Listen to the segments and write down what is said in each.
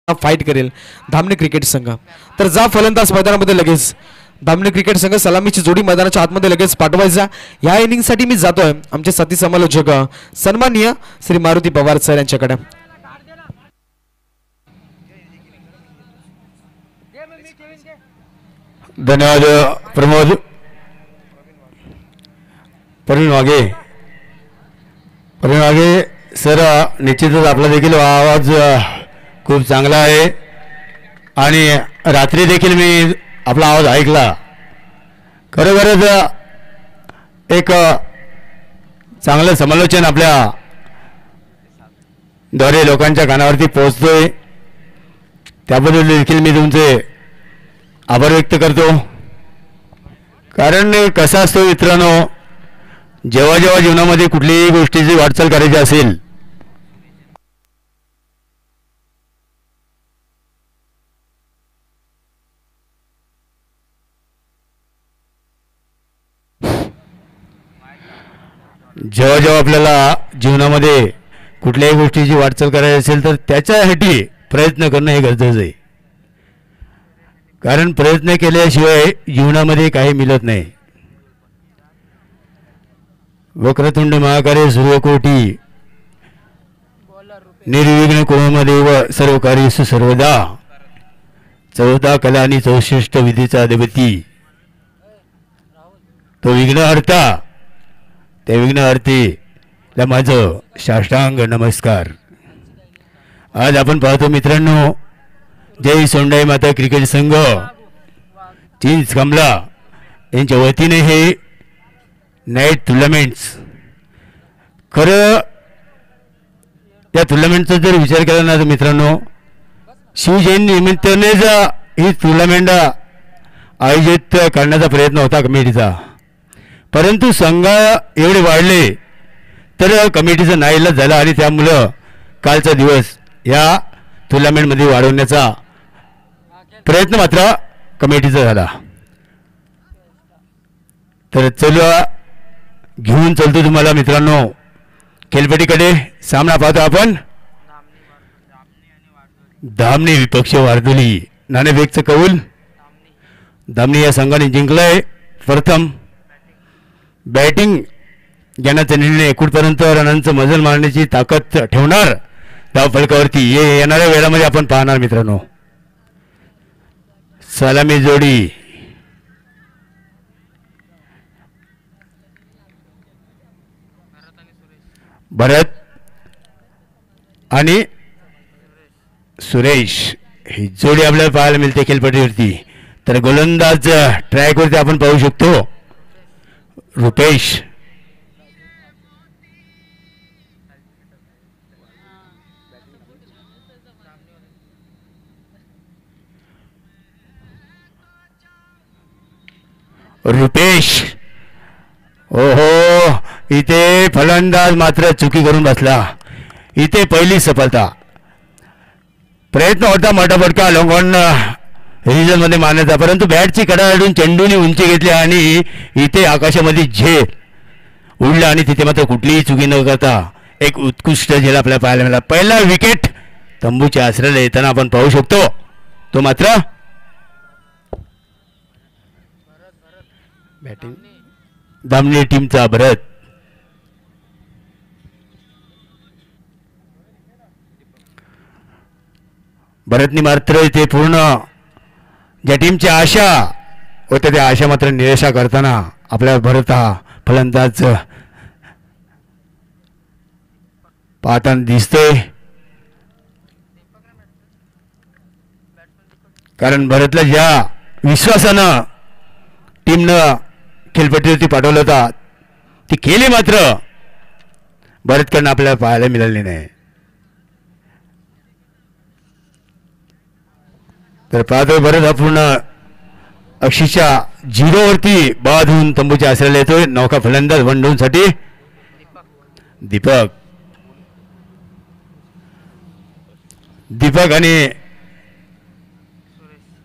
Fight करेल Dhamane cricket संघ। तर जा फलंदाज मैदानामध्ये लगेच। धामणे क्रिकेट संघ सलामीची जोडी मैदानाच्या आतमध्ये लगेच पाठवायचा। या इनिंगसाठी मी जातोय आमचे साथी समालोचक सन्माननीय श्री मारुती पवार सर यांच्याकडे। धन्यवाद प्रमोद। प्रवीण वागे सर, निश्चितच आपला देखील आवाज खूप चांगला आहे आणि रात्री देखील मी आपला आवाज ऐकला। खरोखरच एक चांगलं समालोचन आपल्या द्वारे लोकांच्या कानावरती पोहोचतोय, त्याबद्दल देखील मी तुमचे आभार व्यक्त करतो। कारण कसं असतं मित्रांनो, जेव्हा जेव्हा जीवनामध्ये कुठलीही गोष्टीची वाटचाल करायची असेल आपल्याला जीवनामध्ये कुठल्याही गोष्टीची वाटचाल करायची असेल तर त्याच्यासाठी प्रयत्न करणं हे गरजेचं आहे। कारण प्रयत्न केल्याशिवाय जीवनामध्ये काही मिळत नाही। वक्रतुंड महाकाय सूर्यकोटी निर्विघ्न कुर्मदेव सर्व कार्येषु सर्वदा 14 कला आणि 64 विधीचा अधिपती तो विघ्नहर्ता, त्या विघ्नहर्तीला माझं साष्टांग नमस्कार। आज आपण पाहतो मित्रांनो, जय सोंडाई माता क्रिकेट संघ चिंच कमला यांच्या वतीने हे नाईट टुर्नामेंट्स, खरं या टुर्नामेंटचा जर विचार केला ना तर मित्रांनो, शिवजयंती निमित्तानेच ही टुर्नामेंट आयोजित करण्याचा प्रयत्न होता कमिटीचा, परंतु संघ एवढे वाढले तर कमिटीचा नाईलाज झाला आणि त्यामुळं कालचा दिवस या टुर्नामेंटमध्ये वाढवण्याचा प्रयत्न मात्र कमिटीचा झाला। तर चला घेऊन चलतो तुम्हाला मित्रांनो खेळपट्टीकडे। सामना पाहतो आपण धामणे विपक्ष वारदोली। नाणेफेकचं कौल धामणे या संघाने जिंकलाय। प्रथम बॅटिंग घेण्याचा निर्णय 61 पर्यंत रनांचं मजल मारण्याची ताकद ठेवणार धाव फलकावरती येणाऱ्या वेळामध्ये आपण पाहणार मित्रांनो। सलामी जोडी भरत आणि सुरेश ही जोडी आपल्याला पाहायला मिळते खेळपट्टीवरती। तर गोलंदाज ट्रॅकवरती आपण पाहू शकतो रुपेश, ओहो इथे फलंदाज मात्र चुकी करून बसला। इथे पहिली सफलता, प्रयत्न होता मोठा फटका लॉंग ऑन रिजन मध्ये मारण्याचा, परंतु बॅटची कडा अडून चेंडूने उंची घेतली आणि इथे आकाशामध्ये झेल उडला आणि तिथे मात्र कुठलीही चुकी न करता एक उत्कृष्ट झेल आपल्याला पाहायला मिळाला। पहिला विकेट तंबूच्या आश्रयाला येताना आपण पाहू शकतो, तो मात्र बॅटिंग धामणे टीमचा भरत। भरतनी मात्र इथे पूर्ण ज्या टीमची आशा होत्या त्या आशा मात्र निराशा करताना आपल्या भरत हा फलंदाज पाहताना दिसतोय। कारण भरतला ज्या विश्वासानं टीमनं खेळपट्टीवरती पाठवलं होता ती केली मात्र भरतकडनं आपल्याला पाहायला मिळाली नाही। तर पाहतोय भरत हा पूर्ण अक्षरशः 0 वरती बाद होऊन तंबूच्या आश्रयाला येतोय। नौका फलंदाज 1 डाऊन साठी दीपक आणि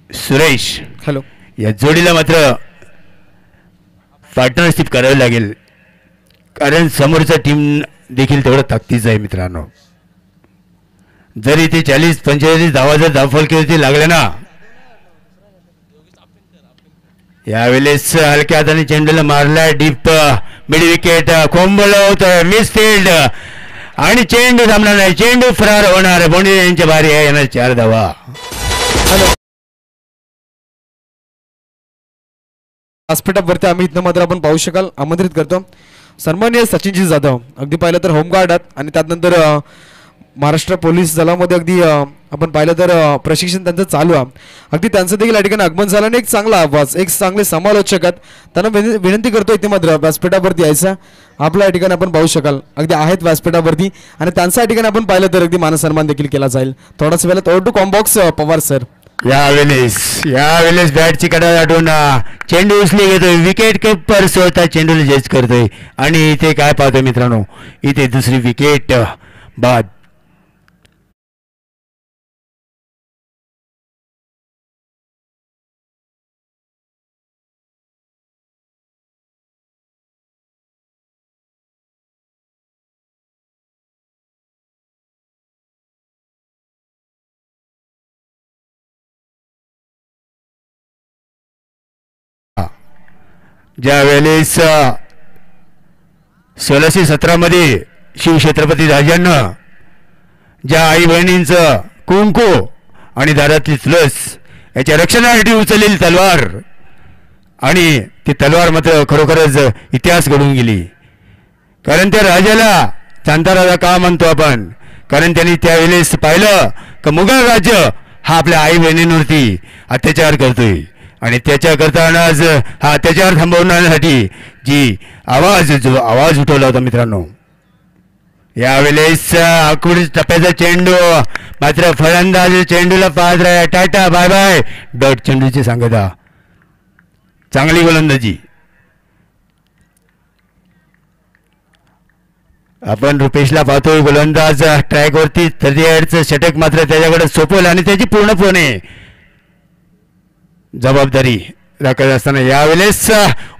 सुरेश हॅलो या जोडीला मात्र पार्टनरशिप करावी लागेल, कारण समोरचा टीम देखील तेवढं ताकदीचं आहे मित्रांनो। जरी ते 40-45 धावा जर धावफलकीवरती लागल्या ना, यावेळेस हलक्या हाताने चेंडूला मारलाय डीप मिड विकेट, कोंबल होतं मिस फील्ड आणि चेंडू थांबणार नाही, चेंडू फरार होणार. बोंडे यांच्या भारी आहे, येणार 4 धावा. व्यासपीठावरती आम्ही इथं मात्र आपण पाहू शकाल आमंत्रित करतो सन्माननीय सचिनजी जाधव. अगदी पाहिलं तर होमगार्ड आणि त्यानंतर महाराष्ट्र पोलीस दलामध्ये अगदी आपण पाहिलं तर प्रशिक्षण त्यांचं चालू आहे. अगदी त्यांचं देखील या ठिकाणी आगमन झालं आणि एक चांगला आवाज, एक चांगले समालोचक आहेत. त्यांना विनंती करतो इथे मात्र व्यासपीठावरती यायचं. आपल्या या ठिकाणी आपण पाहू शकाल अगदी आहेत व्यासपीठावरती आणि त्यांच्या या ठिकाणी आपण पाहिलं तर अगदी मानसन्मान देखील केला जाईल थोड्याच वेळात. Over to combox Pawar sir. यावेळेस बॅटची कडा गाठून चेंडू उचली घेतोय, विकेट किपर स्वतः चेंडूला जज करतोय आणि इथे काय पाहतोय मित्रांनो, इथे दुसरी विकेट बाद. ज्या वेळेस 1617 मध्ये शिवछत्रपती राजांना ज्या आई बहिणींचं कुंकू आणि दारातली तुळस याच्या रक्षणासाठी उचललेली तलवार, आणि ती तलवार मात्र खरोखरच इतिहास घडून गेली. कारण त्या राजाला चांता राजा का म्हणतो आपण, कारण त्यांनी त्यावेळेस पाहिलं की मुघल राज्य हा आपल्या आई बहिणींवरती अत्याचार करतोय आणि त्याच्या करताना हा अत्याचार थांबवण्यासाठी जी आवाज उठवला होता मित्रांनो. यावेळेस आकुडी टप्प्याचा चेंडू मात्र फलंदाज चेंडूला पाहत राहा, टाटा बाय बाय. डॉट चेंडूची सांगता, चांगली गोलंदाजी. आपण रुपेशला पाहतोय गोलंदाज ट्रॅकवरती 38चं षटक मात्र त्याच्याकडे सोपवलं आणि त्याची पूर्णपणे जबाबदारी राखत असताना यावेळेस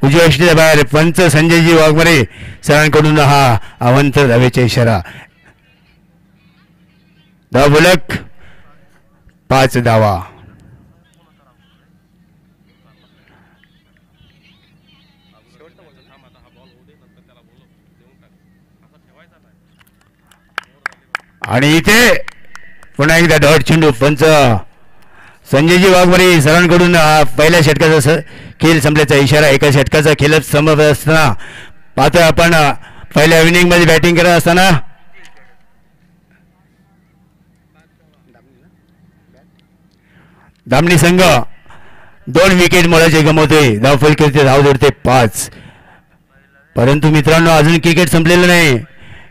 उजव्या यष्टीच्या बाहेर पंच संजयजी वाघमारे सरांकडून हा अवंत धावेचा इशारा. धावफलक 5 धावा. आणि इथे पुन्हा एकदा डॉट चेंडू पंच संजयजी वाघमारे सरांकडून पहिल्या षटकाचा खेळ संपल्याचा इशारा. एका षटकाचा खेळ संपत असताना पाहतोय आपण पहिल्या इनिंगमध्ये बॅटिंग करत असताना धामणी संघ 2 विकेट मोलाचे गमवतोय, धावफलकीवरती धाव जोडते 5. परंतु मित्रांनो अजून क्रिकेट संपलेलं नाही.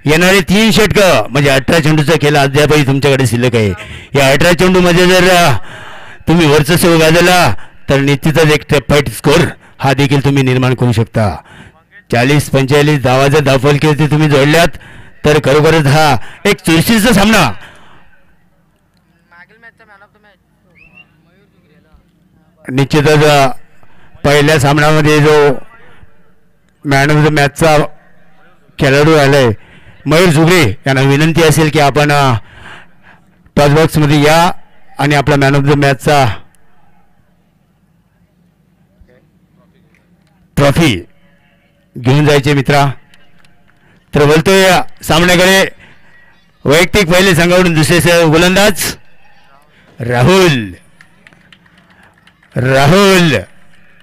येणारे 3 षटकं म्हणजे 18 चेंडूचा खेळ अद्यापही तुमच्याकडे शिल्लक आहे. या 18 चेंडूमध्ये जर तुम्ही वर्चस्व गाजवला तर निश्चितच एक फाईट स्कोर हा देखील तुम्ही निर्माण करू शकता. 40-45 धावा जर धावफलकीवरती तुम्ही जोडल्यात तर खरोखरच हा एक चुरशीचा सामना. निश्चितच पहिल्या सामन्यामध्ये जो मॅन ऑफ द मॅचचा खेळाडू आलाय मयूर झुगरे यांना विनंती असेल की आपण टॉस बॉक्समध्ये या आणि आपला मॅन ऑफ द मॅचचा ट्रॉफी घेऊन जायचे मित्रा. तर बोलतोय सामन्याकडे वैयक्तिक पहिले संघाकडून दुसरे गोलंदाज राहुल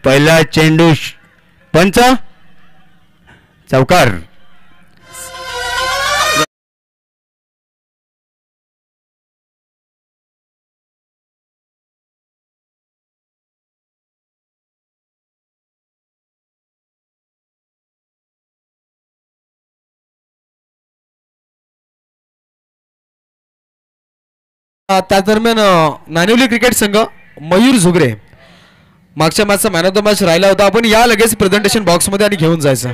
पहिला चेंडू पंच चौकार. त्या दरम्यान नानिवली क्रिकेट संघ मयूर झुगरे मागच्या मॅचचा मॅन ऑफ द मॅच राहिला होता. आपण या लगेच प्रेझेंटेशन बॉक्स मध्ये आणि घेऊन जायचं.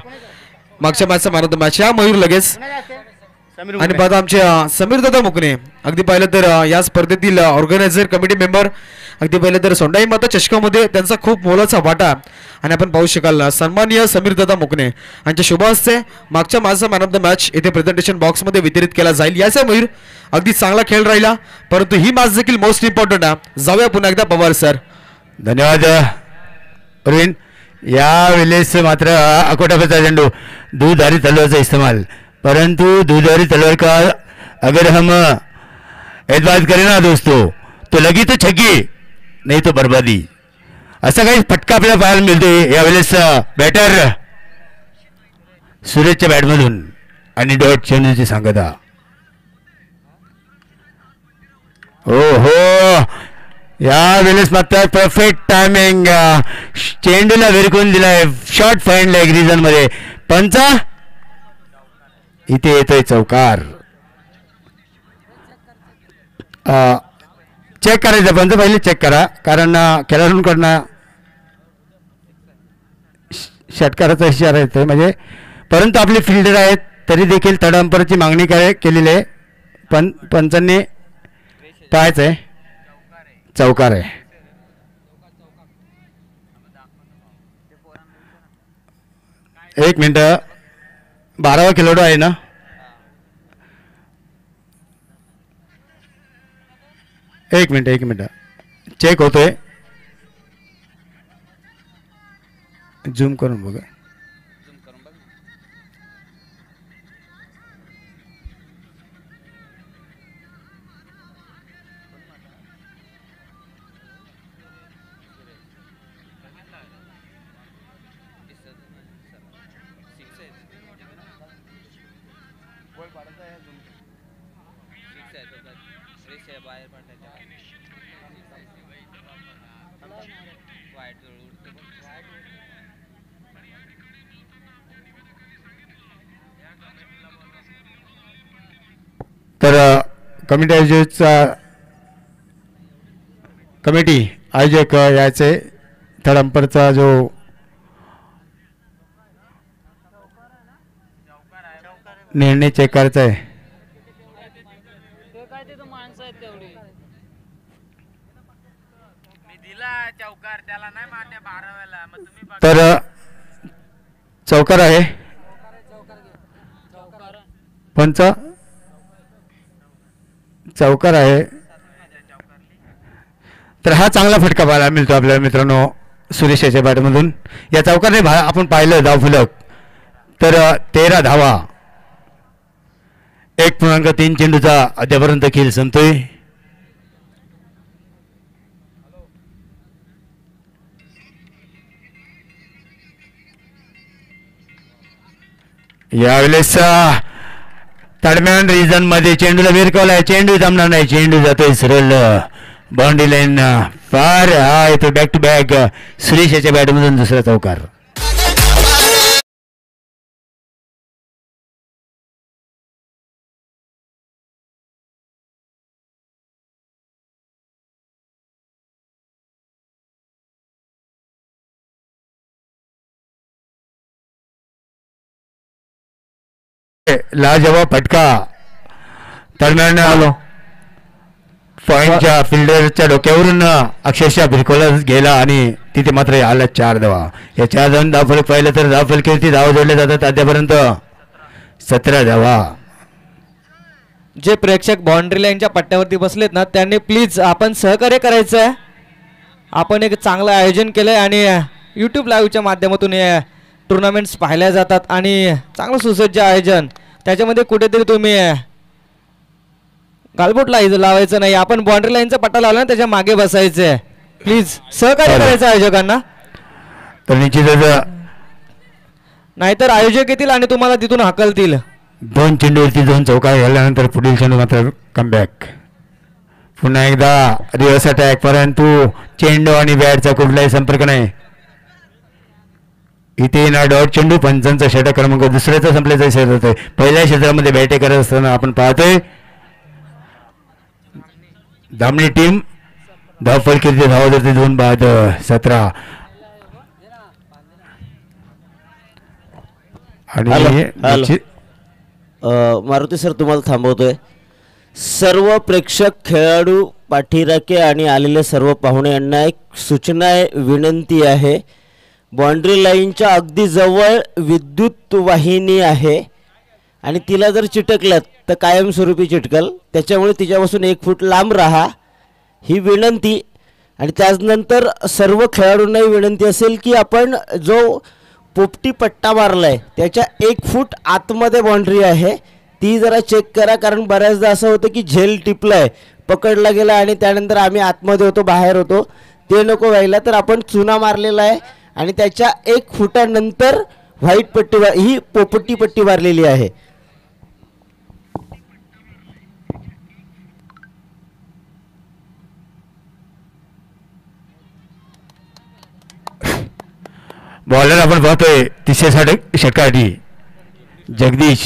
मागच्या मॅचचा मॅन ऑफ द मॅच या मयूर लगेच आणि बाद आमचे समीर दादा मुकणे अगदी पाहिलं तर या स्पर्धेतील ऑर्गनायझर कमिटी मेंबर अगदी पाहिलं तर सोंडाई माता चषकामध्ये त्यांचा खूप मोलाचा वाटा आणि आपण पाहू शकाल सन्माननीय समीर दादा मुकणे यांच्या शुभ हस्ते मागच्या माझा मॅन ऑफ द मॅच येथे प्रेझेंटेशन बॉक्समध्ये वितरित केला जाईल. याचा मयूर अगदी चांगला खेळ राहिला परंतु ही मॅच देखील मोस्ट इम्पॉर्टंट आहे. जाऊया पुन्हा एकदा पवार सर. धन्यवाद अरविंद. या वेळेस मात्र अकोटाचा चेंडू दूधारी तलवार इस्तेमाल परंतु दूधारी तलवार का अगर हम एतबार करें ना दोस्तों तो लगी तो छक्की नहीं तो बर्बादी. असा काही फटका आपल्याला पाहायला मिळतोय यावेळेस बॅटर सुरेशच्या बॅटमधून आणि डॉट चेंडूची सांगता. हो हो या वेळेस मात्र परफेक्ट टायमिंग चेंडूला विरकून दिलाय शॉर्ट फाईंड लेग रिजन मध्ये. पंचा इथे येतोय चौकार. चेक करायचं पंच पहिले चेक करा कारण खेळाडूंकडनं षटकाराचा इशारा येतोय म्हणजे परंतु आपले फिल्डर आहेत तरी देखील थर्ड अंपायरची मागणी केलेली आहे पण पंचांनी पाहायचं आहे चौकार आहे. एक मिनिट 12वा खेळाडू आहे ना. एक मिनिट चेक होतोय झूम करून बघा. तर कमिटी आयोजक याचे थर्ड अंपायरचा जो निर्णय चेक करायचा आहे. तर चौकार आहे पंच चौकार आहे. तर हा चांगला फटका पाहायला मिळतो आपल्याला मित्रांनो सुरेश याच्या बॅटमधून. या चौकारने आपण पाहिलं धावफलक तर 13 धावा 1.3 चेंडूचा अद्यापर्यंत खेळ संपतोय. यावेळेस दरम्यान रिजन मध्ये चेंडूला विरकवलाय चेंडू जमणार नाही चेंडू जातोय सरळ बाउंड्री लाईन फार. हा येतो बॅक टू बॅक सुरेश याच्या बॅटमधून दुसरा चौकार. लाजवाब फटका दरम्यान पॉइंटच्या फिल्डरच्या डोक्यावरून अक्षरशः भिरकोला गेला आणि तिथे मात्र आला 4 धावा. या 4 धावांनी धावफलक पाहिलं तर धावफलकीवरती धावा जोडले जातात आतापर्यंत 17 धावा. जे प्रेक्षक बाउंड्री लाईनच्या पट्ट्यावरती बसलेत ना त्यांनी प्लीज आपण सहकार्य करायचं आहे. आपण एक चांगलं आयोजन केलंय आणि यूट्यूब लाईव्हच्या माध्यमातून हे टुर्नामेंट्स पाहिल्या जातात आणि चांगलं सुसज्ज आयोजन त्याच्यामध्ये कुठेतरी तुम्ही गालबोट लावायचं नाही. आपण बाउंड्री लाईनचा पट्टा लावला ना त्याच्या मागे बसायचंय. प्लीज सहकार्य करायचं आयोजकांना. तर निश्चितच नाहीतर आयोजक येतील आणि तुम्हाला तिथून हाकलतील. 2 चेंडूवरती 2 चौकार झाल्यानंतर पुढील चेंडू मात्र कमबॅक पुन्हा एकदा रिव्हर्स अटॅक परंतु चेंडू आणि बॅटचा कुठलाही संपर्क नाही. इथे ना डॉट चेंडू पंचांचा षटक क्रमांक दुसऱ्याचा संपल्याचा इशारा होतोय. पहिल्या क्षेत्रामध्ये बॅटिंग करत असताना आपण पाहतोय धामणी टीम धावफलकीवरती धावा धरते 2 बाद 17 आणि मारुती सर तुम्हाला थांबवतोय. सर्व प्रेक्षक, खेळाडू, पाठीराखे आणि आलेले सर्व पाहुणे यांना एक सूचना आहे, विनंती आहे. बाउंड्री लाईनच्या अगदी जवळ विद्युत वाहिनी आहे आणि तिला जर चिटकलात तर कायमस्वरूपी चिटकल, त्याच्यामुळे तिच्यापासून 1 फूट लांब राहा ही विनंती. आणि त्यानंतर सर्व खेळाडूंनाही विनंती असेल की आपण जो पोपटी पट्टा मारला आहे त्याच्या 1 फूट आतमध्ये बाउंड्री आहे ती जरा चेक करा, कारण बऱ्याचदा असं होतं की झेल टिपला आहे, पकडला गेला आणि त्यानंतर आम्ही आतमध्ये होतो, बाहेर होतो, ते नको व्हायला. तर आपण चुना मारलेला आहे आणि त्याच्या 1 फुटानंतर व्हाईट पट्टी ही पोपटी पट्टी मारलेली आहे. बॉलर आपण पाहतोय तिसऱ्या षटकासाठी जगदीश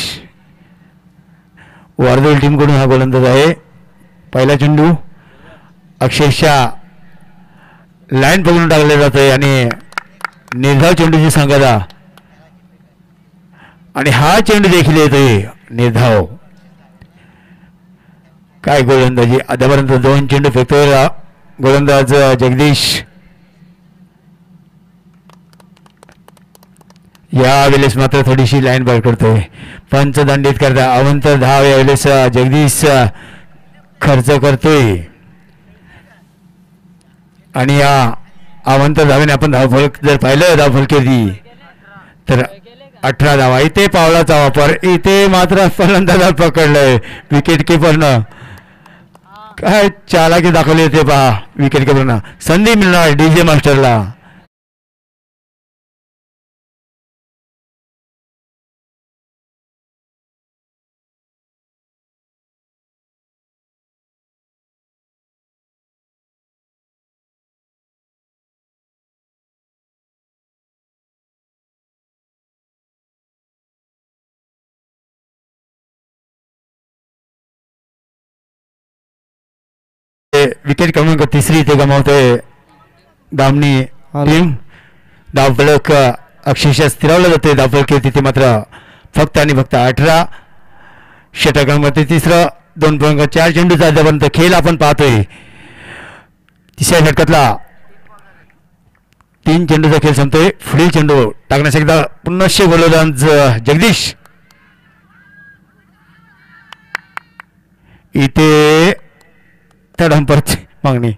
वारदोल टीमकडून हा गोलंदाज आहे. पहिला चेंडू अक्षरशः लाईन पकडून टाकले जातोय आणि निर्धाव चेंडूची सांगता आणि हा चेंडू देखील येतोय निर्धाव. काय गोलंदाजी, आतापर्यंत 2 चेंडू फेकतोय गोलंदाज जगदीश. यावेळेस मात्र थोडीशी लाईन बाहेर करतोय, पंच दंडित करता. अवंत धाव यावेळेस जगदीश खर्च करतोय आणि या अवंत धावेने आपण धावफलक जर पाहिलं धावफलकेची तर 18 धावा. इथे पावलाचा वापर, इथे मात्र फलंदाजाला पकडलंय विकेट किपरनं. काय चालाकी दाखवली होते पहा विकेट किपरनं. संधी मिळणार डीजे मास्टरला. विकेट क्रमांक 3 इथे गमावतोय दामणी टीम. धावफलक अक्षरशः स्थिरावलं जाते धावफलक तिथे मात्र फक्त आणि फक्त 18. षटकांमध्ये 2.4 चेंडूचा आतापर्यंत खेळ आपण पाहतोय. तिसऱ्या षटकातला 3 चेंडूचा खेळ संपतोय. पुढील चेंडू टाकण्यासाठी पुन्हा गोलंदाज जगदीश. इथे त्या डंपरची मागणी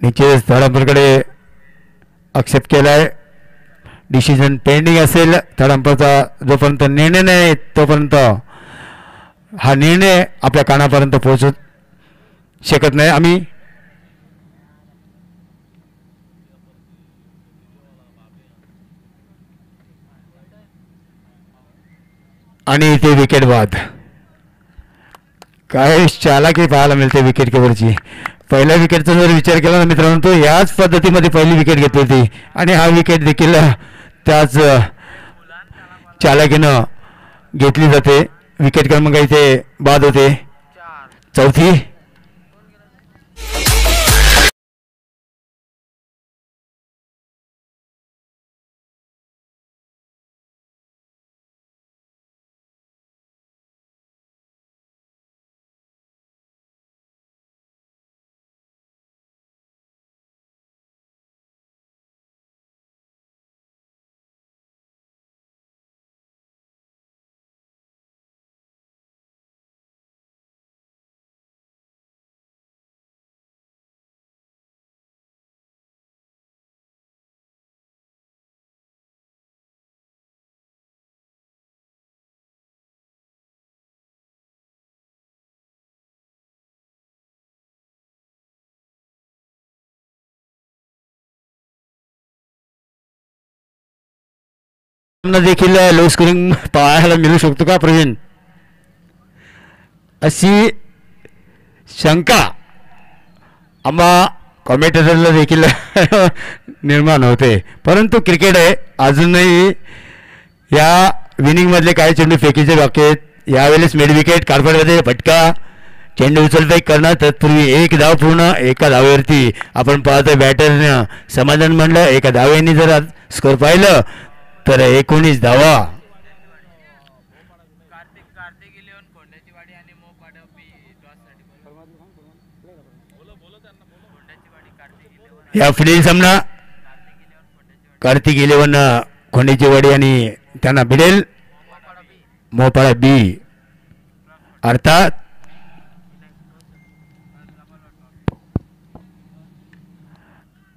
निश्चितच त्या डंपरकडे आक्षेप केलाय. डिसिजन पेंडिंग असेल त्या डंपरचा. जोपर्यंत निर्णय नाही तोपर्यंत हा निर्णय आपल्या कानापर्यंत पोहोचू शकत नाही आम्ही. आणि इथे विकेट बाद. काय चालाकी पाहायला मिळते विकेट किपरची. पहिल्या विकेटचा जर विचार केला ना मित्रांनो तो याच पद्धतीमध्ये पहिली विकेट घेतली होती आणि हा विकेट देखील त्याच चालाकीनं घेतली जाते. विकेट क्रमांक इथे बाद होते. चौथी देखील लो स्कोरिंग पाहायला मिळू शकतो का प्रवीण, अशी शंका आम्हा कॉमेंटेटरला देखील निर्माण होते. परंतु क्रिकेट आहे, अजूनही या विनिंगमधले काही चेंडू फेकीचे बाकी आहेत. यावेळेस मिड विकेट कार्पेटमध्ये फटका चेंडू उचलता करणार तत्पूर्वी एक धाव पूर्ण एका धावेवरती आपण पाहतोय बॅटरनं समाधान म्हणलं. एका धावेने जर स्कोर पाहिलं तर 19 धावा. या पुढील सामना कार्तिक 11 खोंडेची वाडी आणि त्यांना भिडेल मोपाळा बी. अर्थात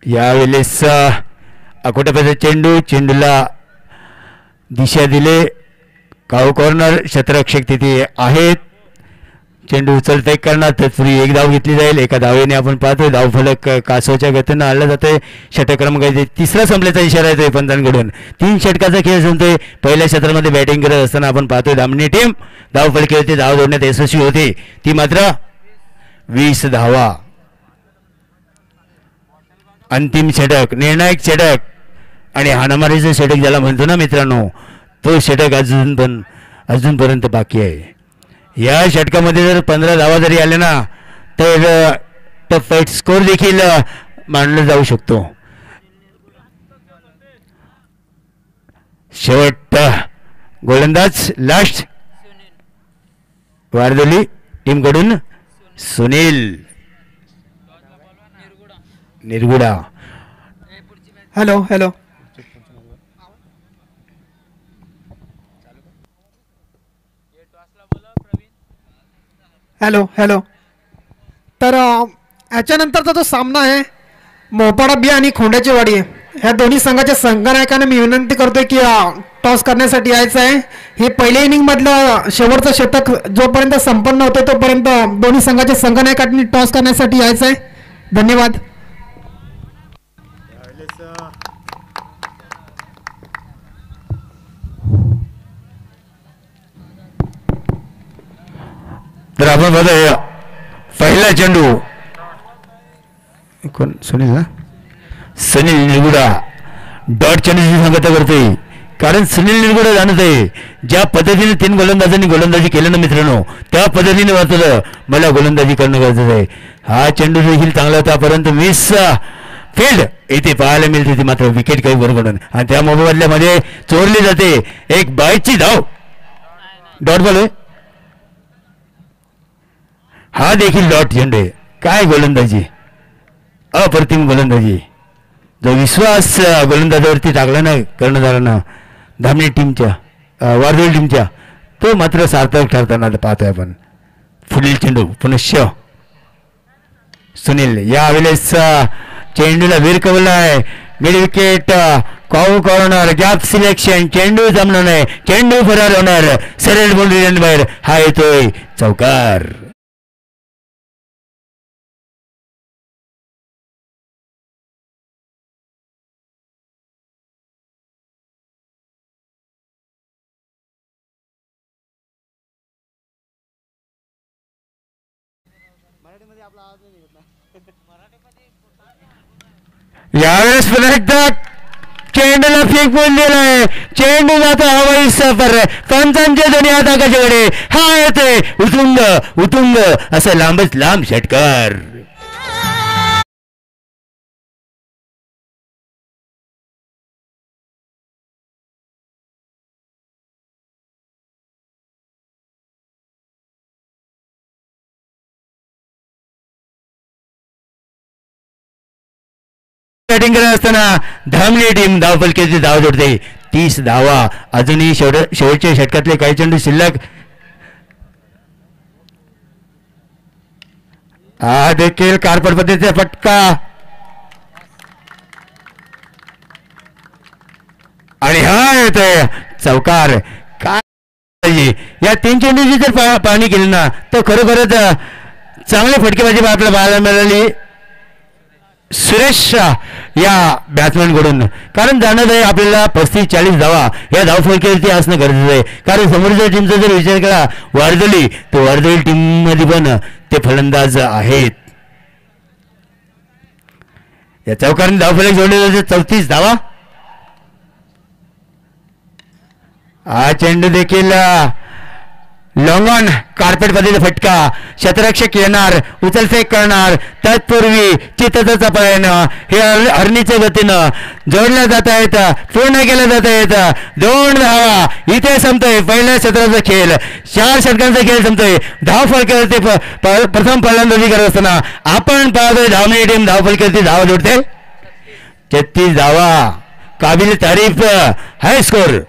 यावेळेस अकोटापाचा चेंडूला दिशा दिले. काऊ कॉर्नर क्षेत्ररक्षक तिथे आहेत. चेंडू उचलते करणार तत्पूर्वी एक धाव घेतली जाईल. एका धावेने आपण पाहतोय धावफलक कासवच्या गतीनं आणलं जातंय. षटक क्रमांकाचे तिसरा संपल्याचा इशारा येतोय पंचांकडून. 3 षटकाचा खेळ संपतोय. पहिल्या क्षेत्रामध्ये बॅटिंग करत असताना आपण पाहतोय धामणी टीम धावफलकावरती धाव जोडण्यात यशस्वी होते. ती मात्र 20 धावा. अंतिम षटक निर्णायक षटक आणि हाणामारीचं षटक ज्याला म्हणतो ना मित्रांनो तो षटक अजूनपर्यंत बाकी आहे. या षटकामध्ये जर 15 धावा जरी आल्या ना तर टफ फाईट स्कोर देखील मांडला जाऊ शकतो. शेवट गोलंदाज लास्ट वारदोली टीमकडून Sunil Nirguda. Hello hello hello hello. तर याच्यानंतरचा जो सामना आहे मोपाडा बी आणि खोंड्याची वाडी आहे. ह्या दोन्ही संघाच्या संघनायकांना मी विनंती करतोय की टॉस करण्यासाठी यायचं आहे. हे पहिल्या इनिंगमधलं शेवटचं षटक जोपर्यंत संपन्न होतं तोपर्यंत दोन्ही संघाच्या संघनायकांनी टॉस करण्यासाठी यायचं आहे. धन्यवाद. तर आपण बघा पहिला चेंडू कोण सुनील निरगुडा डॉट चेंडूची सांगता करते. कारण सुनील निरगुडा जाणत आहे ज्या पद्धतीने 3 गोलंदाजांनी गोलंदाजी केलं ना मित्रांनो त्या पद्धतीने वाचलं मला गोलंदाजी करणं गरजेचं आहे. हा चेंडू देखील चांगला होता परंतु मिस फील्ड इथे पाहायला मिळते. ती मात्र विकेट काही बरोबर आणि त्या मोबाईलमध्ये चोरली जाते. एक बाईची धाव डॉट बॉल आहे. हा देखील डॉट चेंडू आहे. काय गोलंदाजी अप्रतिम गोलंदाजी. जो विश्वास गोलंदाजावरती टाकला ना कर्णधारानं धामणी टीमच्या वारदोली टीमच्या तो मात्र सार्थक ठरताना पाहतोय आपण. पुढील चेंडू पुनश्च सुनील यावेळेस चेंडूला विरकवलाय. मिड विकेट काऊ कॉर्नर गॅप सिलेक्शन चेंडू जमणार नाही. चेंडू फरार होणार. सरळ बाउंड्री बाहेर. हा येतोय चौकार. यावेळेस पुन्हा एकदा चेंडूला फेकून दिलाय. चेंडू जातो हवाई सफर. पंचांच्या दोन्ही हात आकाशाकडे. हा येतोय उतुंग असं लांबच लांब षटकार. बॅटिंग करत असताना धामणी टीम धावफलकाची धाव जोडते. 30 धावा. अजूनही शेवटच्या षटकातले काही चेंडू शिल्लक. हा देखील कारपट पद्धतीचा फटका आणि हा येतोय चौकार. काय या 3 चेंडूची जर पाहणी केली ना तर खरोखरच चांगली फटकेबाजी आपल्याला पाहायला मिळाली सुरेश या बॅट्समॅन कडून. कारण जाणत आहे आपल्याला 35-40 धावा या धावफलकावरती असणं गरजेचं आहे. कारण समोरच्या टीमचा जर विचार केला वारदोली तर वारदोली टीम मध्ये पण ते फलंदाज आहेत. या चौकाराने धावफलक जोडले 34 धावा. हा चेंडू देखील लॉंगॉन कार्पेट बदल फटका शतरक्षक येणार उचलफेक करणार तत्पूर्वी चित्तचा प्रयत्न हे हरणीच्या गतीनं जोडल्या जात आहेत पूर्ण केलं जात आहेत 2 धावा इथे संपतोय पहिल्या क्षेत्राचा खेळ 4 षटकांचा खेळ संपतोय धावफलकावरती प्रथम फलंदाजी करत असताना आपण पाहतोय धावणे टीम धावफलकावरती धावा जोडते 36 धावा काबिल तारीफ हाय स्कोर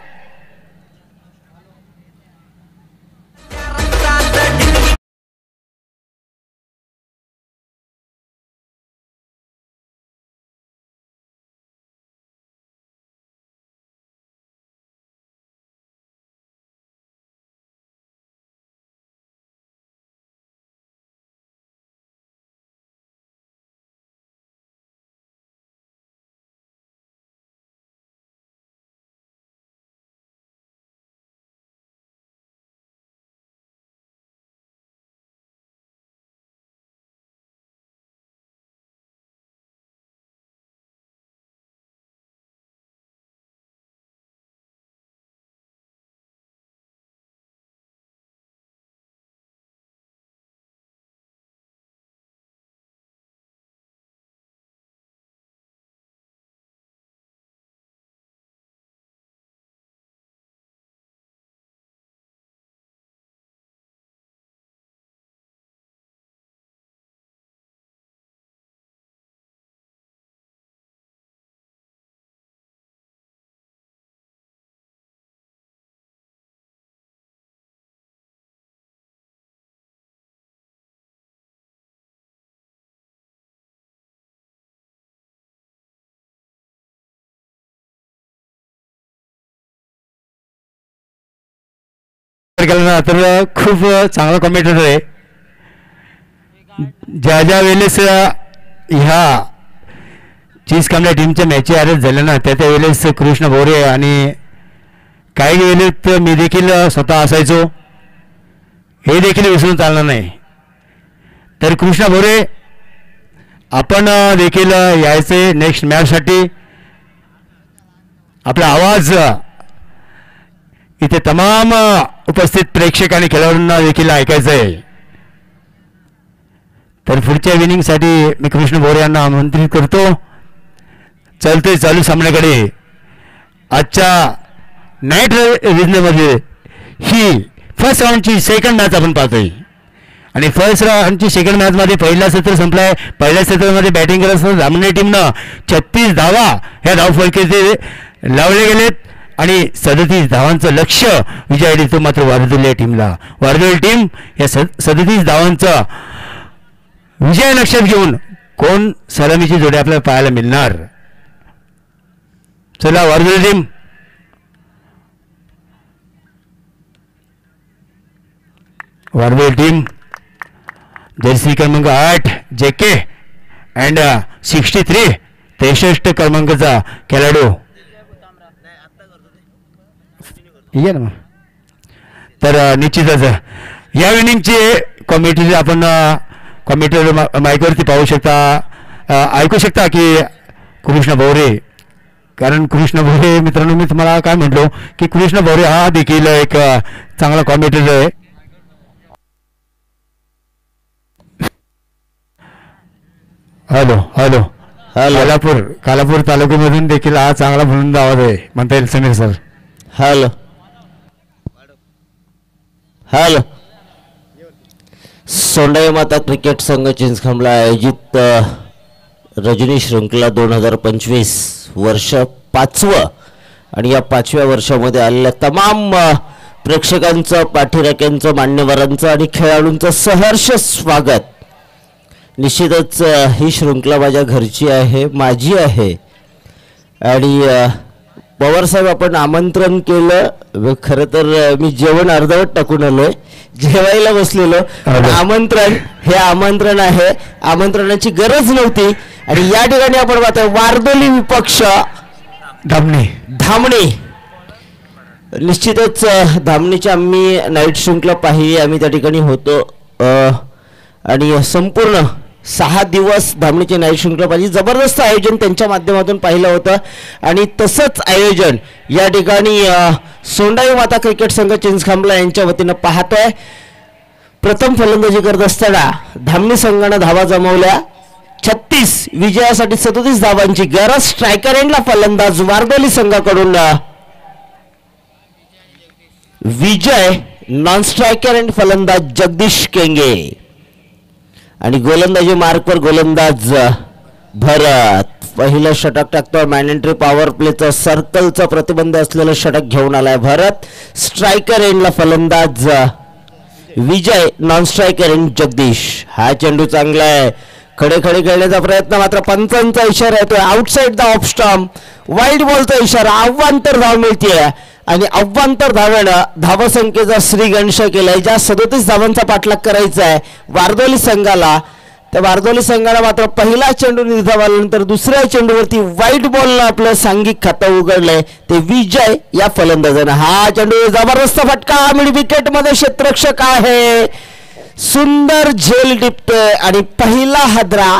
तर खूप चांगला कॉमेंटेटर आहे ज्या वेळेस ह्या चीज कामल्या टीमच्या मॅची आरस झाल्या ना त्या वेळेस कृष्ण भोरे आणि काही वेळेत मी देखील स्वतः असायचो हे देखील विसरून चालणार नाही तर कृष्ण भोरे आपण देखील यायचे नेक्स्ट मॅचसाठी आपला आवाज इथे तमाम उपस्थित प्रेक्षक आणि खेळाडूंना देखील ऐकायचं आहे तर पुढच्या विनिंगसाठी मी कृष्ण भोरे यांना आमंत्रित करतो चलते चालू सामन्याकडे आजच्या नाईट रिजनमध्ये ही फर्स्ट राऊंडची सेकंड मॅच आपण पाहतोय आणि फर्स्ट राऊंडची सेकंड मॅचमध्ये पहिला सत्र संपलाय पहिल्या सत्रामध्ये बॅटिंग करत असताना धामणे टीमनं 36 धावा ह्या धावफलकाचे लावले गेलेत आणि 37 धावांचं लक्ष्य विजय देतो मात्र वारदुल टीमला वारदुल टीम या 37 धावांचा विजय लक्षात घेऊन कोण सलामीची जोडी आपल्याला पाहायला मिळणार चला वारदुल टीम वारदुल टीम जर्सी क्रमांक 8 JK अँड 63 क्रमांकाचा खेळाडू ये ना तर निश्चितच या विनिंगची कॉमेंट्री आपण कॉमेंटेटर माईकवरती पाहू शकता ऐकू शकता की कृष्ण भोरे कारण कृष्ण भोरे मित्रांनो मी तुम्हाला काय म्हटलो की कृष्ण भोरे हा देखील एक चांगला कॉमेंटेटर आहे हॅलो हॅलो कालापूर तालुक्यामधून देखील हा चांगला बुलंद आवाज आहे म्हणता येईल Sameer sir hello hello Sondai माता क्रिकेट संघ चिंचखांबला आयोजित रजनी श्रृंखला 2025 वर्ष 5वं आणि या 5व्या वर्षामध्ये आलेल्या तमाम प्रेक्षकांचं पाठीराख्यांचं मान्यवरांचं आणि खेळाडूंचं सहर्ष स्वागत निश्चितच ही श्रृंखला माझ्या घरची आहे माझी आहे आणि पवारसाहेब आपण आमंत्रण केलं खरं तर मी जेवण अर्धवट टाकून आलोय जेवायला बसलेलो आमंत्रण हे आमंत्रण आहे आमंत्रणाची गरज नव्हती आणि या ठिकाणी आपण पाहतोय वारदोली विपक्ष धामणे निश्चितच धामणीची आम्ही नाईट श्रृंखला पाहिली आम्ही त्या ठिकाणी होतो आणि संपूर्ण 6 दिवस धामणीचे नाईट श्रृंखला पाहिजे जबरदस्त आयोजन त्यांच्या माध्यमातून पाहिलं होतं आणि तसंच आयोजन या ठिकाणी सोंडाई माता क्रिकेट संघ चिंचखांबला यांच्या वतीनं पाहतोय. प्रथम फलंदाजी करत असताना धामणी संघानं धावा जमवल्या 36. विजयासाठी 37 धावांची गरज. स्ट्रायकर एंडला फलंदाज वारदोली संघाकडून विजय. नॉन स्ट्रायकर एंड फलंदाज जगदीश केंगे आणि गोलंदाजी मार्कवर गोलंदाज भरत. पहिलं षटक टाकतोय. मॅनेटरी पॉवर प्लेचं सर्कलचा प्रतिबंध असलेलं षटक घेऊन आलाय भरत. स्ट्रायकर एंडला फलंदाज Vijay. Non striker end Jagdish. हा चेंडू चांगला आहे. खडे खडे खेळण्याचा प्रयत्न मात्र पंचांचा इशारा येतोय. Outside the off stump. Wide बॉलचा इशारा. अव्वांतर धाव मिळतीये आणि अव्वांतर धावेनं धावसंख्येचा श्रीगणेश केलाय. ज्या 37 धावांचा पाठलाग करायचा आहे वारदोली संघाला, त्या वारदोली संघाला मात्र पहिला चेंडू निर्धाव आल्यानंतर दुसऱ्या चेंडूवरती वाईट बॉलनं आपलं सांघिक खातं उघडलंय ते विजय या फलंदाजानं. हा चेंडू जबरदस्त फटका. मिड विकेट मध्ये क्षेत्ररक्षक आहे. सुंदर झेल टिपतोय आणि पहिला हादरा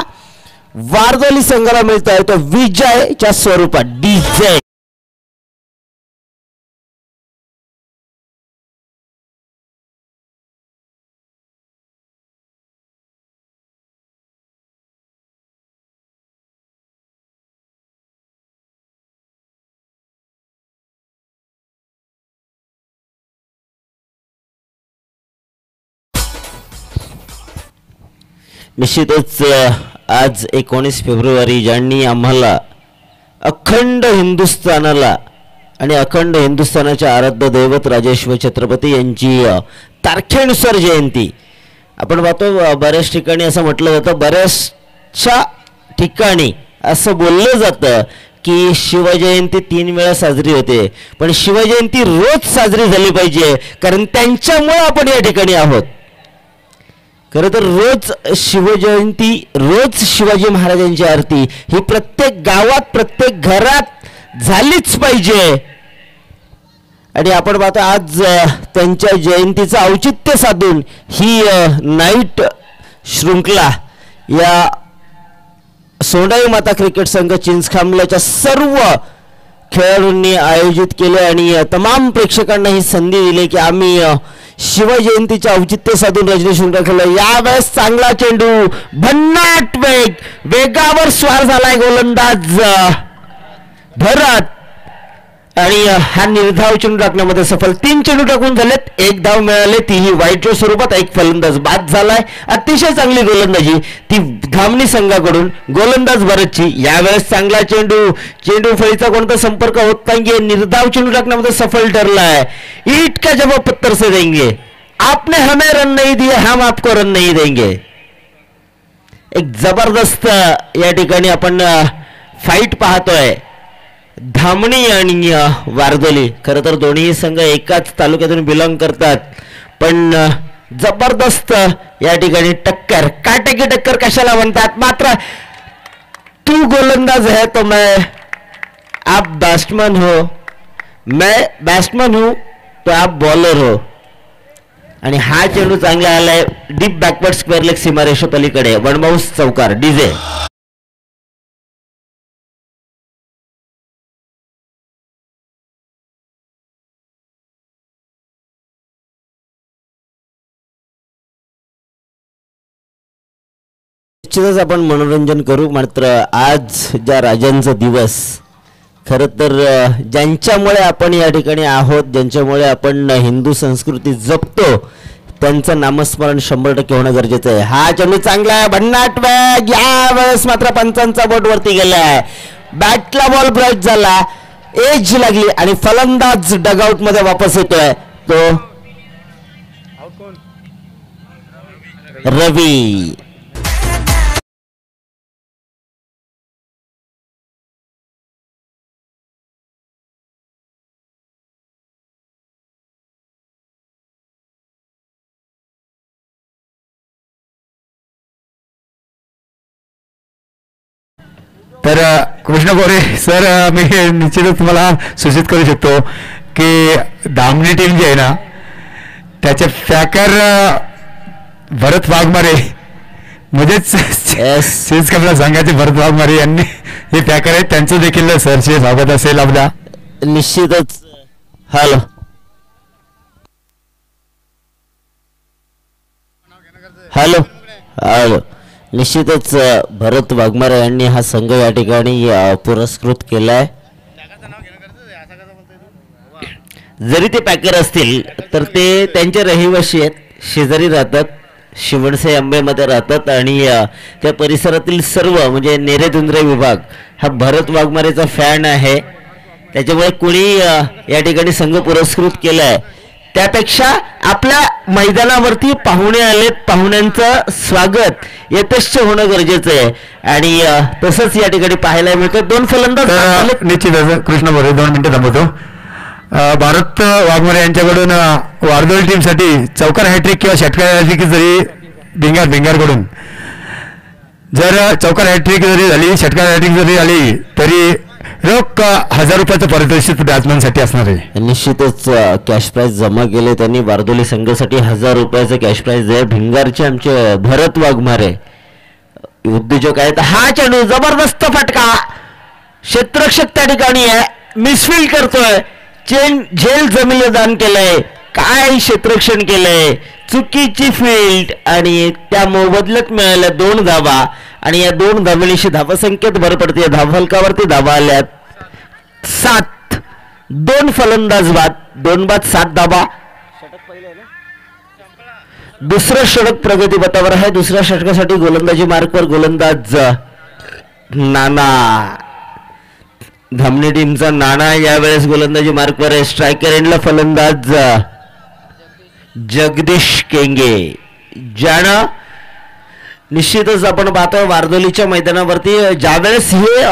वारदोली संघाला मिळतोय तो विजयच्या स्वरूपात डीजे. निश्चितच आज 19 फेब्रुवारी ज्यांनी आम्हाला अखंड हिंदुस्थानाला आणि अखंड हिंदुस्थानाच्या आराध्य दैवत राजेश्वर छत्रपती यांची तारखेनुसार जयंती आपण पाहतो. बऱ्याच ठिकाणी असं म्हटलं जातं, बऱ्याचशा ठिकाणी असं बोललं जातं की शिवजयंती 3 वेळा साजरी होते, पण शिवजयंती रोज साजरी झाली पाहिजे कारण त्यांच्यामुळे आपण या ठिकाणी आहोत. खरं तर रोज शिवजयंती, रोज शिवाजी महाराजांची आरती ही प्रत्येक गावात प्रत्येक घरात झालीच पाहिजे. आणि आपण पाहतो आज त्यांच्या जयंतीचं औचित्य साधून ही नाईट शृंखला या सोंडाई माता क्रिकेट संघ चिंचखांबल्याच्या सर्व खेळाडूंनी आयोजित केले आणि तमाम प्रेक्षकांना ही संधी दिली की आम्ही शिवजयंतीच्या औचित्य साधून रजनी शृंखला खेळलो. यावेळेस चांगला चेंडू, भन्नाट वेग, वेगावर स्वार झालाय गोलंदाज भरत आणि हा निर्धाव चेंडू टाकण्यामध्ये सफल. 3 चेंडू टाकून झालेत, 1 धाव मिळाले, तीही वाईटच्या स्वरूपात. 1 फलंदाज बाद झालाय. अतिशय चांगली गोलंदाजी ती धामणी संघाकडून. गोलंदाज भरतची. यावेळेस चांगला चेंडू, चेंडू फळीचा कोणता संपर्क होत नाहीये. निर्धाव चेंडू टाकण्यामध्ये सफल ठरलाय. ईट का जवाब पत्थर से देंगे, आपने हमें रन नहीं दिए, हम आपको रन नहीं देंगे. एक जबरदस्त या ठिकाणी आपण फाईट पाहतोय धामणी आणि वारदोली. खरं तर दोन्ही संघ एकाच तालुक्यातून बिलॉंग करतात, पण जबरदस्त या ठिकाणी टक्कर, काटे की टक्कर कशाला म्हणतात. मात्र तू गोलंदाज है तो मैं, आप बैट्समैन हो, मैं बैट्समैन हूं तो आप बॉलर हो. आणि हा चेंडू चांगला आलाय डीप बॅकवर्ड स्क्वेअर लेग सीमारेषे पलीकडे. वनमाऊस चौकार डीजे. निश्चितच आपण मनोरंजन करू. मात्र आज ज्या राजांचा दिवस, खरं तर ज्यांच्यामुळे आपण या ठिकाणी आहोत, ज्यांच्यामुळे आपण हिंदू संस्कृती जपतो, त्यांचं नामस्मरण 100% होणं गरजेचं आहे. हा चेंडू चांगला आहे, भन्नाट वेग. यावेळेस मात्र पंचांचा बोट वरती गेलाय. बॅटला बॉल ब्रेक झाला, एज लागली आणि फलंदाज डगआउट मध्ये वापस येतोय तो रवी. तर कृष्ण गोरे सर, मी निश्चितच तुम्हाला सूचित करू शकतो की धामणी टीम जी आहे ना, त्याचे फॅकर भरत वाघमारे, म्हणजेच चिंचखांबला संघाचे भरत वाघमारे यांनी हे फॅकर आहेत, त्यांचं देखील सरचे स्वागत असेल आपल्या. निश्चितच. हॅलो. हॅलो हॅलो निश्चितच भरत वाघमारे यांनी हा संघ या ठिकाणी पुरस्कृत केलाय. जरी ते पॅकर असतील तर ते त्यांचे रहिवासी आहेत, शेजारी राहतात, शिवणसे आंबेमध्ये राहतात आणि त्या परिसरातील सर्व म्हणजे नेरे विभाग हा भरत वाघमारेचा फॅन आहे. त्याच्यामुळे कुणी या ठिकाणी संघ पुरस्कृत केलाय त्यापेक्षा आपल्या मैदानावरती पाहुणे आलेत, पाहुण्यांचं स्वागत यथेष्ट होणं गरजेचं आहे आणि तसंच या ठिकाणी पाहायला मिळतं. दोन फलंदाज निश्चितच कृष्ण भरे 2 मिनिटं थांबवतो. भारत वाघमारे यांच्याकडून वारदोळी टीमसाठी चौकार हॅट्रिक किंवा षटकार हॅट्रिक जरी भिंगारकडून जर चौकार हॅट्रिक जरी झाली, षटकार हॅट्रिक जरी झाली तरी रोख 1000 रुपयाचं पारितोषिक बॅट्समॅनसाठी असणार आहे. निश्चितच कॅश प्राइज जमा केले त्यांनी. बारदोली संघासाठी 1000 रुपयाचं कॅश प्राइज आहे. भिंगारचे आमचे भरत वाघमारे उद्योजक आहेत. हा चेंडू जबरदस्त फटका, क्षेत्ररक्षक त्या ठिकाणी आहे, मिसफील्ड करतोय, झेल जमिनीला दान केलंय, काय क्षेत्ररक्षण केलंय, चुकीची फील्ड आणि त्या मोबदल्यात मिळाल्या 2 धावा आणि या 2 धावांशी धावसंख्येत भर पडते. धावफलकावरती धावा आल्यात 7. 2 फलंदाज बाद, 2 बाद 7 धावा. दुसरं षटक प्रगतीपथावर आहे. दुसऱ्या षटकासाठी गोलंदाजी मार्कवर गोलंदाज नाना, धामणी टीमचा नाना यावेळेस गोलंदाजी मार्कवर आहे. स्ट्रायकर एंडला फलंदाज जगदीश केंगे. ज्यानं निश्चितच आपण पाहतो वारदोलीच्या मैदानावरती ज्यावेळेस हे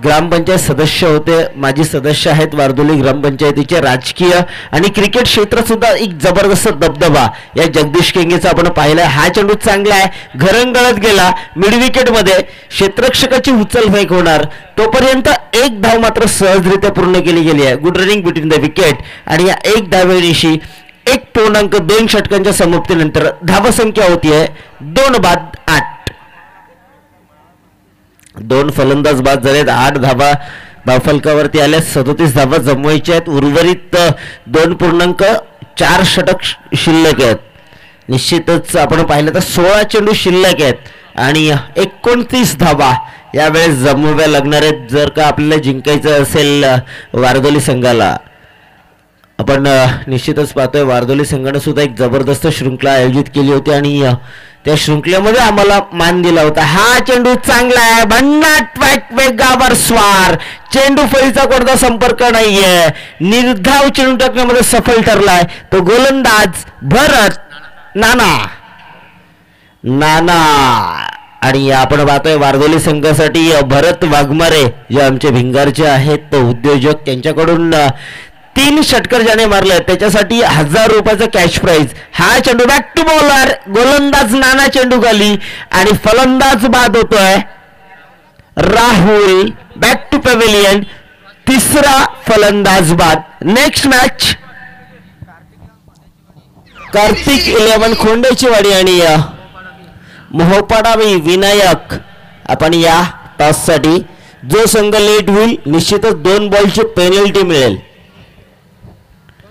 ग्रामपंचायत सदस्य होते, माजी सदस्य आहेत वारदोली ग्रामपंचायतीचे, राजकीय आणि क्रिकेट क्षेत्रात सुद्धा एक जबरदस्त दबदबा या जगदीश केंगेचा आपण पाहिलाय. हा चेंडू चांगला आहे, घरंगळत गेला मिड विकेट मध्ये, क्षेत्ररक्षकाची उचलफेक होणार तोपर्यंत 1 धाव मात्र सहजरित्या पूर्ण केली गेली आहे. Good running between the wicket आणि या 1 धावेनिशी 1.2 षटकांच्या समाप्तीनंतर धावसंख्या होती आहे 2 बाद 8. 2 फलंदाज बाद झालेत, 8 धावा धावफलकावरती आल्या, 37 धावा जमवायच्या आहेत. उर्वरित 2.4 षटक शिल्लक आहेत. निश्चितच आपण पाहिलं तर 16 चेंडू शिल्लक आहेत आणि 29 धावा यावेळेस जमवाव्या लागणार आहेत जर का आपल्याला जिंकायचं असेल वारदोली संघाला. आपण निश्चितच पाहतोय वारदोली संघाने सुद्धा एक जबरदस्त शृंखला आयोजित केली होती आणि त्या शृंखलेमध्ये आम्हाला मान दिला होता. हा चेंडू चांगला आहे, भन्नाट वेगावर स्वार, चेंडू फळीचा कोणता संपर्क नाहीये, निर्धाव चेंडू टाकण्यामध्ये सफल ठरलाय तो गोलंदाज भरत नाना. आणि आपण पाहतोय वारदोली संघासाठी भरत वाघमारे जे आमचे भिंगारचे आहेत उद्योजक, त्यांच्याकडून 3 षटकर ज्याने मारले त्याच्यासाठी 1000 रुपयाचा कॅश प्राइज. हा चेंडू बॅक टू बॉलर, गोलंदाज नाना चेंडू खाली आणि फलंदाज बाद होतोय राहुल. बॅक टू पॅव्हिलियन, 3रा फलंदाज बाद. नेक्स्ट मॅच कार्तिक 11 खोंडेची वाडी आणि मोहपाडा विनायक. आपण या टॉस साठी जो संघ लेट होईल निश्चितच 2 बॉलची पेनल्टी मिळेल.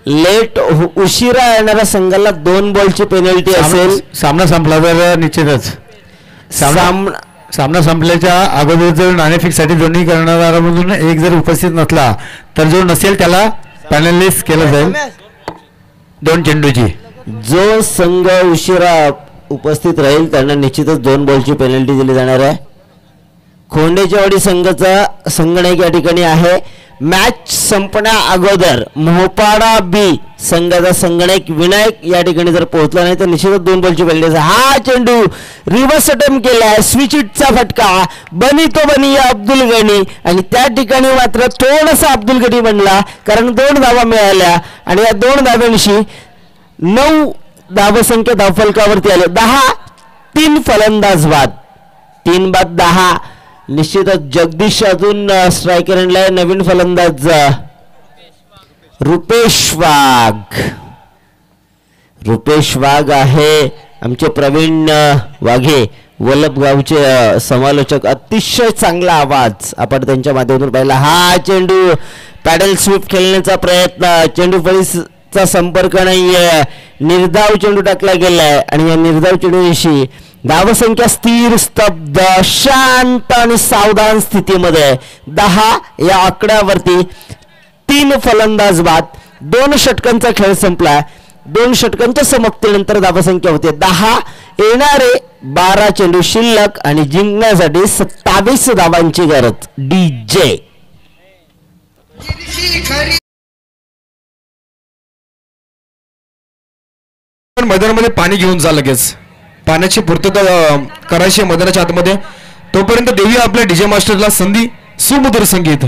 लेट उशिरा येणाऱ्या संघाला 2 बॉलची पेनल्टी असेल. सामना संपला तर निश्चितच सामना संपल्याच्या अगोदर जर नाणेफेक साठी दोन्ही करणाऱ्यामधून एक जर उपस्थित नसला तर जो नसेल त्याला पॅनलिस्ट केलं जाईल 2 चेंडूची. जो संघ उशिरा उपस्थित राहील त्यांना निश्चितच 2 बॉलची पेनल्टी दिली जाणार आहे. खोंडेच्यावाडी संघाचा संगणक या ठिकाणी आहे. मॅच संपण्या अगोदर मोहपाडा बी संघाचा संगणक विनायक या ठिकाणी जर पोहोचला नाही तर निश्चितच 2 बॉलची पेनल्टी. हा चेंडू रिव्हर्स अटेम्प्ट केलाय, स्विच हिटचा फटका, बनी तो बनी अब्दुल गनी आणि त्या ठिकाणी मात्र थोडासा अब्दुल गनी बनला कारण 2 धावा मिळाल्या आणि या 2 धाव्यांशी 9 धावसंख्या धावफलकावरती आले. 10. 3 फलंदाज बाद, 3 बाद 10. निश्चितच जगदीश अजून स्ट्रायकर आणलाय. नवीन फलंदाज रुपेश वाघ आहे. आमचे प्रवीण वाघे वल्लभगावचे समालोचक. अतिशय चांगला आवाज आपण त्यांच्या माध्यमातून पाहिला. हा चेंडू पॅडल स्वीप खेळण्याचा प्रयत्न, चेंडू फळीचा संपर्क नाहीये. निर्धाव चेंडू टाकला गेलाय आणि या निर्धाव चेंडूविषयी धावसंख्या स्थिर, स्तब्ध, शांत आणि सावधान स्थितीमध्ये 10 या आकड्यावरती 3 फलंदाज बाद. 2 षटकांचा खेळ संपला. 2 षटकांच्या समाप्तीनंतर धावसंख्या होते 10. येणारे 12 चेंडू शिल्लक आणि जिंकण्यासाठी 27 धावांची गरज. DJ मैदानामध्ये पाणी घेऊन जा, लगेच पाण्याची पूर्तता करायची मैदानाच्या आतमध्ये. तोपर्यंत देऊया आपल्या डीजे मास्टरला संधी सुमधुर संगीत.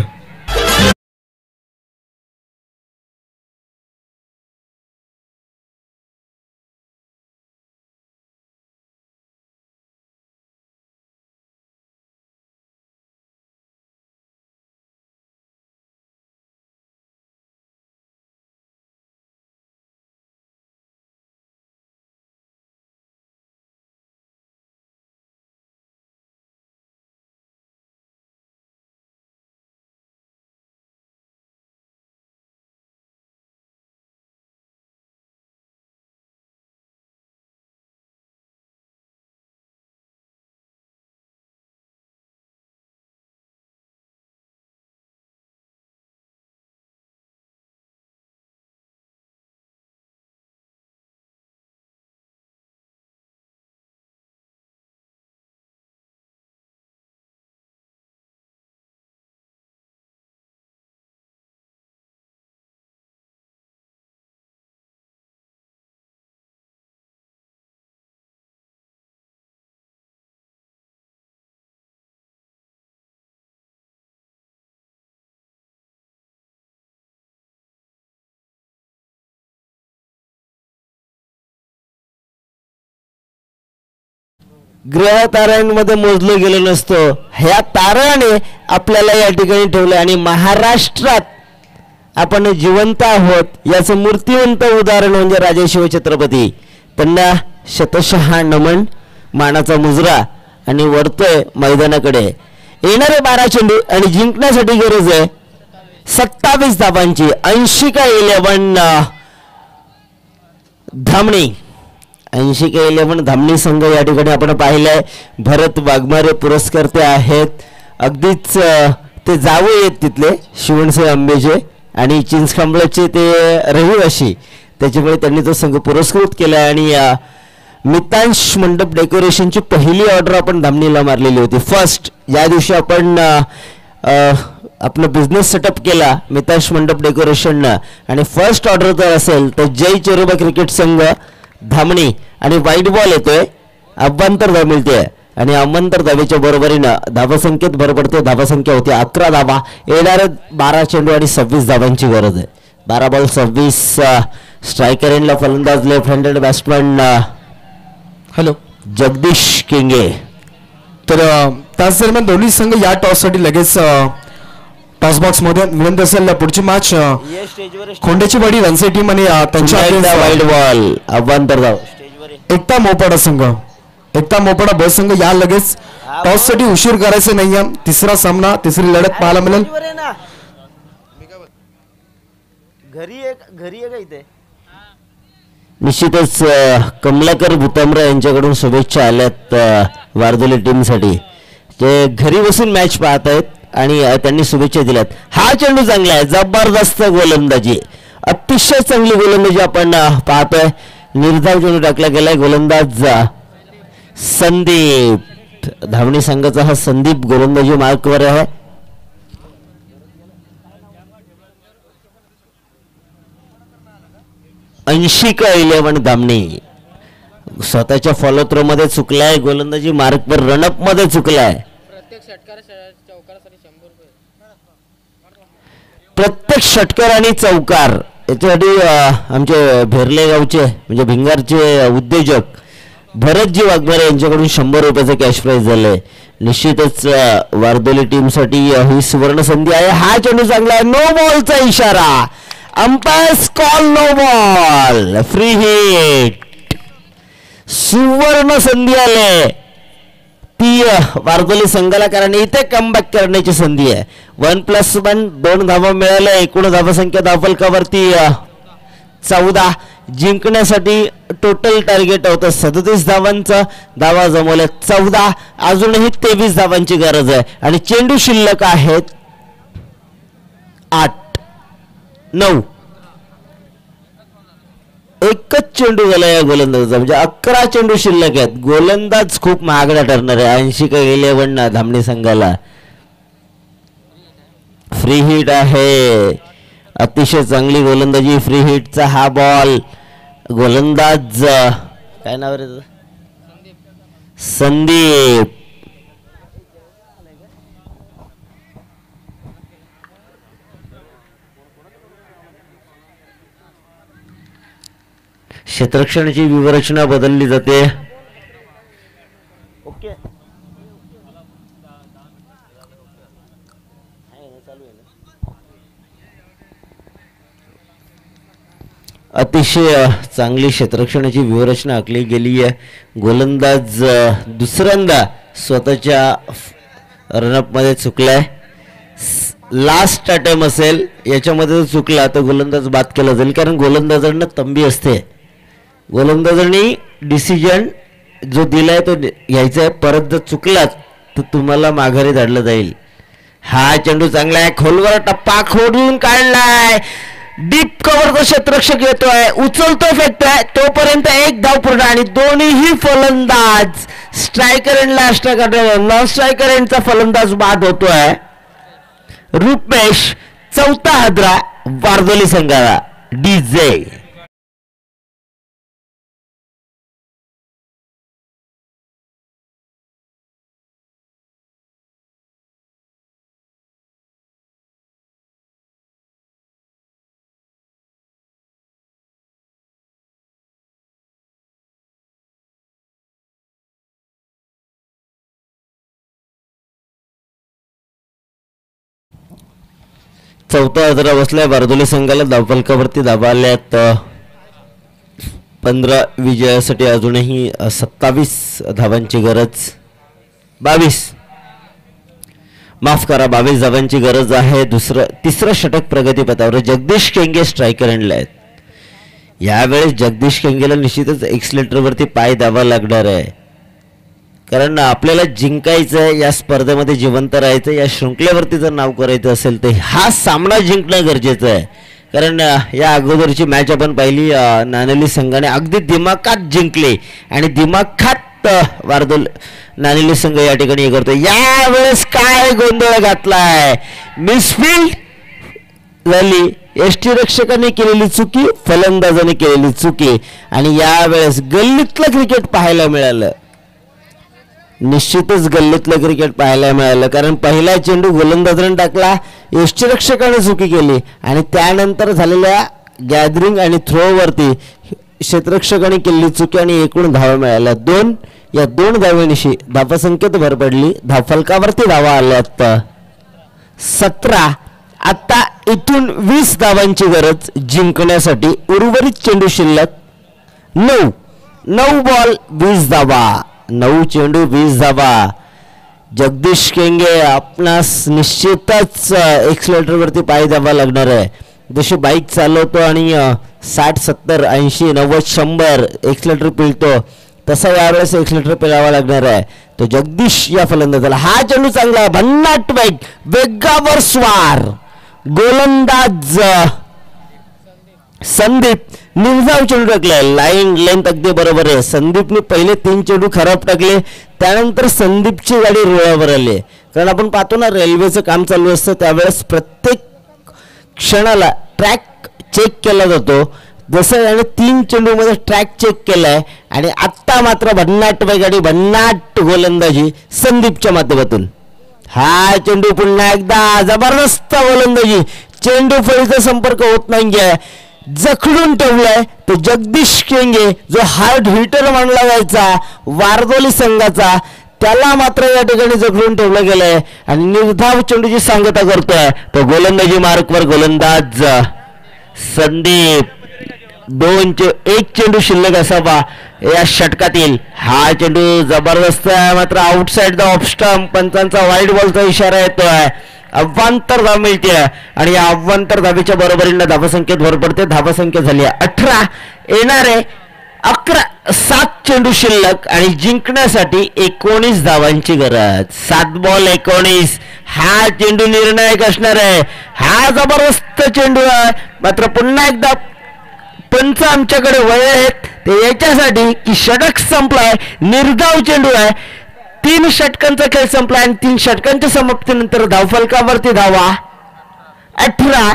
ग्रह ताऱ्यांमध्ये मोजलं गेलं नसतं, ह्या ताऱ्याने आपल्याला या ठिकाणी ठेवलं आणि महाराष्ट्रात आपण जिवंत आहोत याचं मूर्तिवंत उदाहरण म्हणजे राजे शिवछत्रपती. त्यांना शतशः नमन, मानाचा मुजरा आणि वरतोय मैदानाकडे. येणारे 12 चेंडू आणि जिंकण्यासाठी गरज आहे 27 धावांची. 80-11 धामणी. 80-11 धामणी संघ या ठिकाणी आपण पाहिलंय. भरत वाघमारे पुरस्कर्ते आहेत. अगदीच ते जावं येत तिथले शिवणसिंह आंबेचे आणि चिंचखांबळाचे ते रहिवाशी, त्याच्यामुळे त्यांनी तो संघ पुरस्कृत केला. आणि मितांश मंडप डेकोरेशनची पहिली ऑर्डर आपण धामणीला मारलेली होती. फर्स्ट या दिवशी आपण आपला बिझनेस सेटअप केला मितांश मंडप डेकोरेशननं आणि फर्स्ट ऑर्डर जर असेल तर जय चेरोबा क्रिकेट संघ धामणी आणि व्हाईट बॉल येतोय. अभ्यंतर धाव मिळते आणि अभ्यंतर धावेच्या बरोबरीनं धावसंख्येत भर पडते. धावसंख्या होती 11 धावा. येणारे 12 चेंडू आणि 26 धावांची गरज आहे. 12 बॉल 26. स्ट्रायकर एंडला फलंदाज left handed batsman hello Jagdish Kinge. तर त्याच दरम्यान दोन्ही संघ या टॉससाठी लगेच टॉस बॉक्स मध्ये विनंती असेल. पुढची मॅच खोंड्याची वाडी रणसे टीम आणि त्यांच्या व्हाईट बॉल अभ्यंतर धाव. एकता मोपाडा संघ, एकता मोपाडा ब संघ या लगेच टॉस साठी उशीर करायचं नाहीये. तिसरा सामना, तिसरी लढत पाहायला मिळेल. निश्चितच कमलाकर भुतामरा यांच्याकडून शुभेच्छा आल्यात वारदोली टीमसाठी. ते घरी बसून मॅच पाहत आहेत आणि त्यांनी शुभेच्छा दिल्यात. हा चेंडू चांगला आहे, जबरदस्त गोलंदाजी, अतिशय चांगली गोलंदाजी आपण पाहतोय. निर्धाव चेंडू टाकला गेलाय. गोलंदाज संदीप. धावणी संघाचा हा संदीप गोलंदाजी मार्कवर आहे. अंशिका 11 धामणी स्वतःच्या फॉलो थ्रो मध्ये चुकलाय. गोलंदाजी मार्कवर रनअप मध्ये चुकलाय. प्रत्येक षटकार आणि चौकार याच्यासाठी आमचे भेरले गावचे म्हणजे भिंगारचे उद्योजक भरतजी वाघमारे यांच्याकडून 100 रुपयाचं कॅश प्राइज झालंय. निश्चितच वारदोली टीमसाठी ही सुवर्ण संधी आहे. हा चेंडू चांगला आहे. नो बॉलचा इशारा. Umpires call no ball. Free hit. सुवर्ण संधी आले ती वारदोली संघाला, कारण इथे कमबॅक करण्याची संधी आहे. 1+1 2 धावा मिळाल्या. एकूण धावसंख्या धावफलकावरती 14. जिंकण्यासाठी टोटल टार्गेट होतं 37 धावांचा. धावा जमवल्या 14. अजूनही 23 धावांची गरज आहे आणि चेंडू शिल्लक आहेत 8 9. एकच चेंडू गेला या गोलंदाजाचा, म्हणजे 11 चेंडू शिल्लक आहेत. गोलंदाज खूप महागडा ठरणार आहे. 80 का 11 धामणी संघाला. फ्री हिट आहे. अतिशय चांगली गोलंदाजी. फ्री हिटचा हा बॉल. गोलंदाज काय नाव रे? संदीप. क्षेत्ररक्षणाची व्यूहरचना बदलली जाते. ओके अतिशय चांगली क्षेत्ररक्षणाची व्यूहरचना आखली गेली आहे. गोलंदाज दुसऱ्यांदा स्वतःच्या रनअपमध्ये चुकलाय. लास्ट अटेम्प्ट असेल, याच्यामध्ये जर चुकला तर गोलंदाज बाद केला जाईल, कारण गोलंदाजांना तंबी असते. गोलंदाजांनी डिसिजन जो दिलाय तो घ्यायचा आहे. परत जर चुकलात तर तुम्हाला माघारी धाडलं जाईल. हा चेंडू चांगला आहे. खोलवर टप्पा खोडून काढलाय. डीप कव्हरचा क्षेत्ररक्षक येतोय, उचलतोय, फेकतोय. तोपर्यंत एक धाव पूर्ण आणि दोन्हीही फलंदाज स्ट्रायकर एंडला स्ट्रायकर नॉन स्ट्रायकर एंडचा फलंदाज बाद होतोय. रुपेश 4था हादरा वारदोली संघाला. डीजे चौथा हादरा बसलाय बारदोली संघाला. धावफलकावरती धावा आल्यात 15 विजयासाठी. अजूनही 27 धावांची गरज. 22 धावांची गरज आहे. तिसरं षटक प्रगतीपथावर. जगदीश केंगे स्ट्रायकर एंडला आहेत. यावेळेस जगदीश केंगेला निश्चितच एक्सलेटरवरती पाय द्यावा लागणार आहे, कारण आपल्याला जिंकायचं आहे. या स्पर्धेमध्ये जिवंत राहायचं. या शृंखलेवरती जर नाव करायचं असेल तर हा सामना जिंकणं गरजेचं आहे. कारण या अगोदरची मॅच आपण पाहिली, नाणेली संघाने अगदी दिमाखात जिंकले आणि दिमाखात वारदोल नाणेली संघ या ठिकाणी हे करतो. यावेळेस काय गोंधळ घातलाय. मिसफील्ड झाली. यष्टीरक्षकाने केलेली चुकी, फलंदाजाने केलेली चुकी आणि यावेळेस गल्लीतलं क्रिकेट पाहायला मिळालं. निश्चितच गल्लीतलं क्रिकेट पाहायला मिळालं, कारण पहिला चेंडू गोलंदाजाने टाकला, यष्टीरक्षकाने चुकी केली आणि त्यानंतर झालेल्या गॅदरिंग आणि थ्रोवरती क्षेत्ररक्षकाने केलेली चुकी आणि एकूण धावा मिळाल्या 2. या 2 धावेनिशी धावसंख्येत भर पडली. धावफलकावरती धावा आल्यात 17. आता इथून 20 धावांची गरज जिंकण्यासाठी. उर्वरित चेंडू शिल्लक 9 बॉल 20 धावा. 9 चेंडू 20 धावा. जगदीश केंगे आपणास निश्चितच एक्सलेटरवरती पाय द्यावा लागणार आहे. जशी बाईक चालवतो आणि 60 70 80 90 100 एक्सलेटर पिळतो, तसा यावेळेस एक्सलेटर पिळावा लागणार आहे. तो जगदीश या फलंदाजाला. हा चेंडू चांगला आहे. भन्नाट वेग, वेगावर स्वार. गोलंदाज संदीप निर्धाव चेंडू टाकलाय. लाईन लेंथ अगदी बरोबर आहे. संदीपने पहिले 3 चेंडू खराब टाकले, त्यानंतर संदीपची गाडी रुळावर आली. कारण आपण पाहतो ना, रेल्वेचं काम चालू असतं त्यावेळेस प्रत्येक क्षणाला ट्रॅक चेक केला जातो. जसं याने 3 चेंडूमध्ये ट्रॅक चेक केलाय आणि आत्ता मात्र भन्नाट गाडी, भन्नाट गोलंदाजी संदीपच्या माध्यमातून. हा चेंडू पुन्हा एकदा जबरदस्त गोलंदाजी. चेंडू फळीचा संपर्क होत नाहीये, जखडून ठेवलाय. तो जगदीश केंगे जो हार्ड हिटर मानला जायचा वारदोली संघाचा, त्याला मात्र या ठिकाणी जखडून ठेवलं गेलंय आणि निर्धाव चेंडूची सांगता करतोय. तो गोलंदाजी मार्कवर गोलंदाज संदीप. 1 चेंडू शिल्लक असावा या षटकातील. हा चेंडू जबरदस्त आहे, मात्र आउटसाइड द ऑफ स्टंप. पंचांचा वाईड बॉलचा इशारा येतोय. अव्वांतर धाव मिळते आणि या अव्वांतर धावेच्या बरोबरीने धावसंख्येत भर पडते. धावसंख्या झाली 18. येणारे 7 चेंडू शिल्लक आणि जिंकण्यासाठी 19 धावांची गरज. 7 बॉल 19. हा चेंडू निर्णायक असणार आहे. हा जबरदस्त चेंडू आहे. मात्र पुन्हा एकदा पंच आमच्याकडे वय आहेत ते याच्यासाठी की षटक संपलाय. निर्धाव चेंडू आहे. 3 षटकांचा खेळ संपलाय आणि 3 षटकांच्या समाप्तीनंतर धावफलकावरती धावा 18.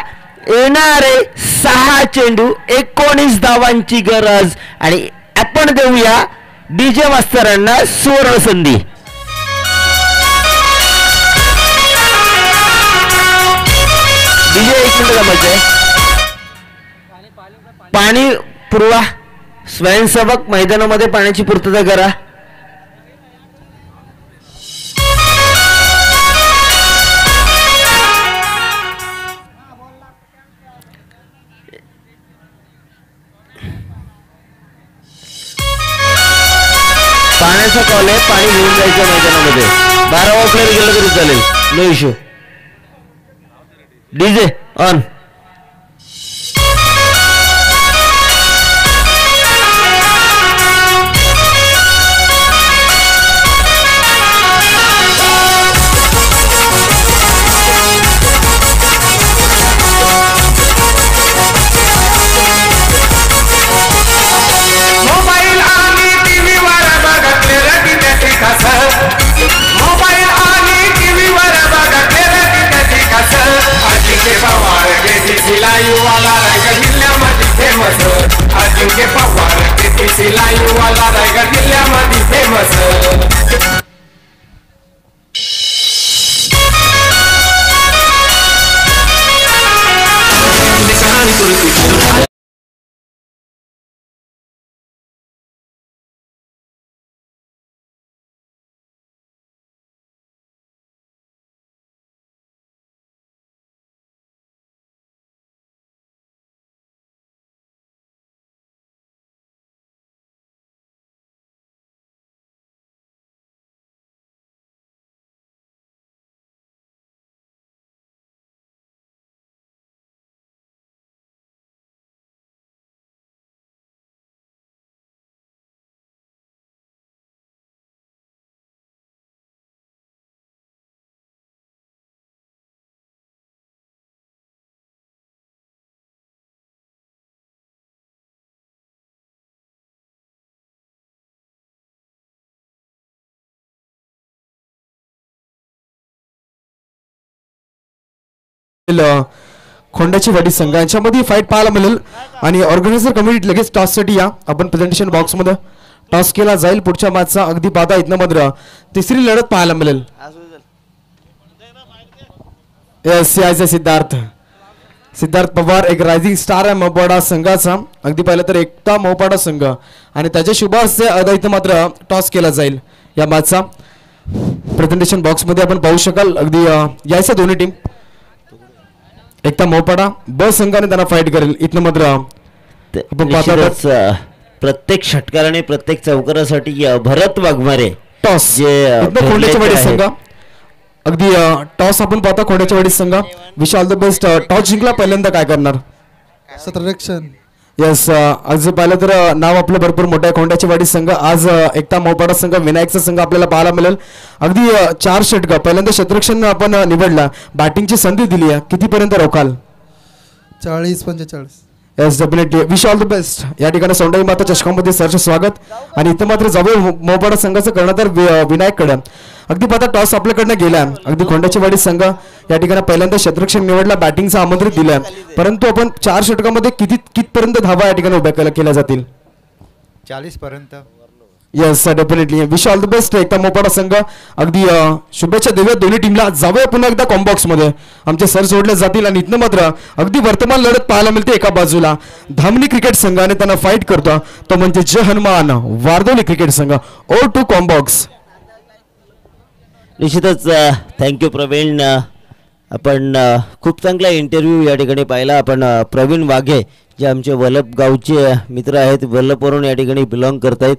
येणारे 6 चेंडू 19 धावांची गरज आणि आपण देऊया डीजे मास्तरांना सुवर्ण संधी. डीजे 1 मिनिट जमायचंय. पाणी पुरवा. स्वयंसेवक मैदानामध्ये पाण्याची पूर्तता करा. पाण्याचा कॉल आहे. पाणी घेऊन जायचं मैदानामध्ये. 12वा प्लेअर गेलं तरी चालेल. No issue. DJ on. Mobile आणि टीव्हीवर बघा अजिंक्य पवार केटीसी लाईव्ह वाला रायगड जिल्ह्यामध्ये फेमस. अजिंक्य पवार केटीसी लाईव्ह वाला रायगड जिल्ह्यामध्ये फेमस. खोंड्याची वाडी संघ यांच्यामध्ये फाईट पाहायला मिळेल आणि ऑर्गनायझर कमिटी लगेच टॉस साठी या. आपण प्रेझेंटेशन बॉक्स मध्ये टॉस केला जाईल. पुढच्या मॅचचा अगदी पाहता इथनं मात्र तिसरी लढत पाहायला मिळेल. सिद्धार्थ पवार एक रायझिंग स्टार आहे मोपाडा संघाचा. अगदी पाहिलं तर एकता मोपाडा संघ आणि त्याच्या शुभ हस्ते आता इथं मात्र टॉस केला जाईल. या मॅचचा प्रेझेंटेशन बॉक्स मध्ये आपण पाहू शकाल. अगदी यायचं दोन्ही टीम. एकता मोपाडा ब संघाने त्यांना फाईट करेल. इथनं मात्र आपण पाहतो प्रत्येक षटकाराने प्रत्येक चौकारासाठी भरत वाघमारे टॉस खोंड्याच्या वाडी संघ. अगदी टॉस आपण पाहता खोंड्याच्या वाडी संघ. Wish all the best. Toss जिंकला पहिल्यांदा काय करणार? सतरक्षण. यस आज पाहिलं तर नाव आपलं भरपूर मोठं आहे खोंड्याची वाडी संघ. आज एकता मोपाडा संघ विनायकचा संघ आपल्याला पाहायला मिळेल. अगदी 4 षटक पहिल्यांदा क्षेत्ररक्षण आपण निवडला. बॅटिंगची संधी दिली आहे. कितीपर्यंत रोखाल? 40-45. Yes definitely. Wish all the best. या ठिकाणी सोंडाई माता चषकामध्ये सरचे स्वागत. आणि इथं मात्र जवळ मोपाडा संघाचं कर्णधार विनायककडे. अगदी पाहता टॉस आपल्याकडनं गेला. अगदी खोंड्याची वाडी संघ या ठिकाणी पहिल्यांदा क्षेत्ररक्षण निवडला. बॅटिंगचं आमंत्रित दिलं परंतु आपण 4 षटकामध्ये कितपर्यंत धावा या ठिकाणी उभ्या केल्या जातील? 40 पर्यंत. Yes definitely. Wish all the best. Ekta Mopada Sangh अगदी शुभेच्छा देऊया दोन्ही टीमला. जाऊया पुन्हा एकदा कॉम्बॉक्स मध्ये. आमचे सर सोडले जातील आणि इथनं मात्र अगदी वर्तमान लढत पाहायला मिळते. एका बाजूला धामणी क्रिकेट संघाने त्यांना फाईट करतो तो म्हणजे जय हनुमान वारदोली क्रिकेट संघ. ओ टू कॉम्बॉक्स. निश्चितच थँक्यू प्रवीण. आपण खूप चांगला इंटरव्ह्यू या ठिकाणी पाहिला. आपण प्रवीण वाघे जे आमचे वल्लभ गावचे मित्र आहेत, वल्लभवरून या ठिकाणी बिलॉंग करतायत.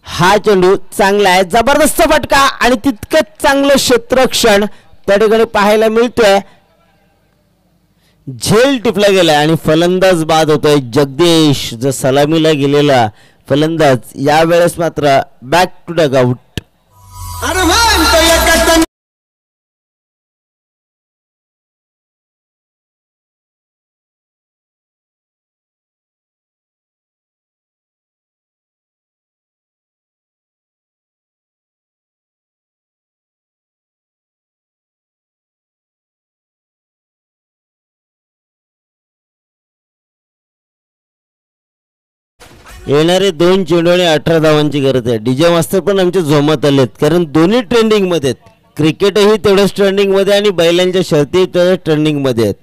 हा चेंडू चांगला आहे. जबरदस्त फटका आणि तितकंच चांगलं क्षेत्ररक्षण. त्या ठिकाणी पाहायला मिळतोय. झेल टिपला गेला आणि फलंदाज बाद होतोय. जगदीश जो सलामीला गेलेला फलंदाज यावेळेस मात्र बॅक टू डगआउट. येणारे 2 चेंडू आणि 18 धावांची गरज आहे. डीजे मास्तर पण आमचे झोमत आलेत, कारण दोन्ही ट्रेंडिंग मध्ये आहेत. क्रिकेटही तेवढंच ट्रेंडिंग मध्ये आणि बैलांच्या शर्ती तेवढ्याच ट्रेंडिंग मध्ये आहेत.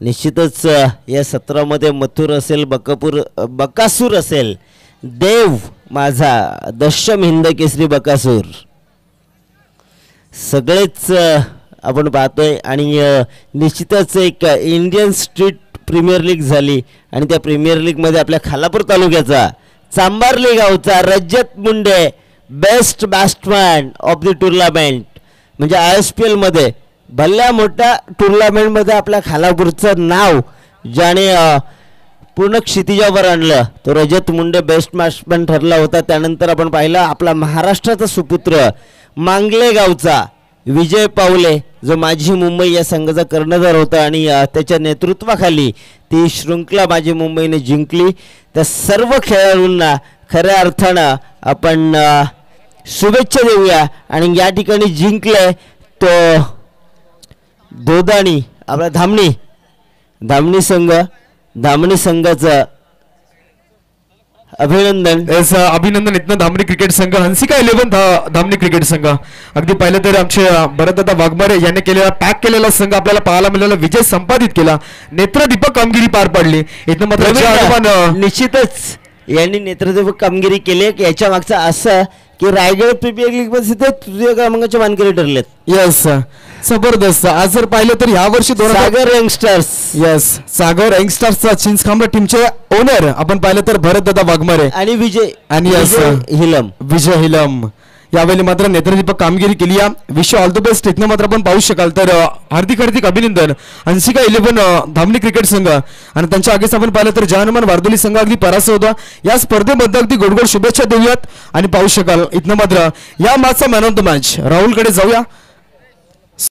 निश्चितच या सत्रामध्ये मथुर असेल, बकासूर असेल, देव माझा दशम हिंद केसरी बकासूर सगळेच आपण पाहतोय. आणि निश्चितच एक इंडियन स्ट्रीट प्रीमियर लीग झाली आणि त्या प्रीमियर लीगमध्ये आपल्या खालापूर तालुक्याचा चांबार्ली गावचा Rajat Munde best batsman of the tournament, म्हणजे ISPL मध्ये भल्या मोठ्या टुर्नामेंटमध्ये आपल्या खालापूरचं नाव ज्याने पूर्ण क्षितिजावर आणलं तो रजत मुंडे बेस्ट बॅट्समॅन ठरला होता. त्यानंतर आपण पाहिलं आपला महाराष्ट्राचा सुपुत्र मांगले गावचा विजय पावले जो माझी मुंबई या संघाचा कर्णधार होता आणि त्याच्या नेतृत्वाखाली ती शृंखला माझी मुंबईने जिंकली. त्या सर्व खेळाडूंना खऱ्या अर्थानं आपण शुभेच्छा देऊया. आणि या ठिकाणी जिंकले तो दोदाणी आपला धामणी संघाचं अभिनंदन. अभिनंदन इथनं धामणी क्रिकेट संघ, हंसिका 11 धामणी क्रिकेट संघ. अगदी पाहिलं तर आमचे भरतदादा वाघमारे यांनी केलेला पॅक केलेला संघ आपल्याला पाहायला मिळाला, विजय संपादित केला, नेत्रदीपक कामगिरी पार पाडली. इथनं मात्र निश्चितच यांनी नेत्रदीपक कामगिरी केली. याच्या मागचं असं की रायगड प्रीमियर लीग मध्ये तृतीय क्रमांकाचे मानकरी ठरलेत. यस, जबरदस्त. आज जर पाहिलं तर या वर्षी सागर यंगस्टर्स, सागर यंगस्टर्सचा चिंचखांबा टीमचे ओनर आपण पाहिलं तर भरतदादा वाघमारे आणि विजय हिलम यावेळी मात्र नेत्रदीपक कामगिरी केली. या विश ऑल द बेस्ट. इथनं मात्र आपण पाहू शकाल तर हार्दिक अभिनंदन हंसिका 11 धामणी क्रिकेट संघ. आणि त्यांच्या आगेच आपण पाहिलं तर जहानुमान वारदोली संघ अगदी परास्त होता. या स्पर्धेबद्दल अगदी गोड शुभेच्छा देऊयात. आणि पाहू शकाल इथनं मात्र या मॅचचा मॅन ऑफ द मॅच राहुलकडे जाऊया.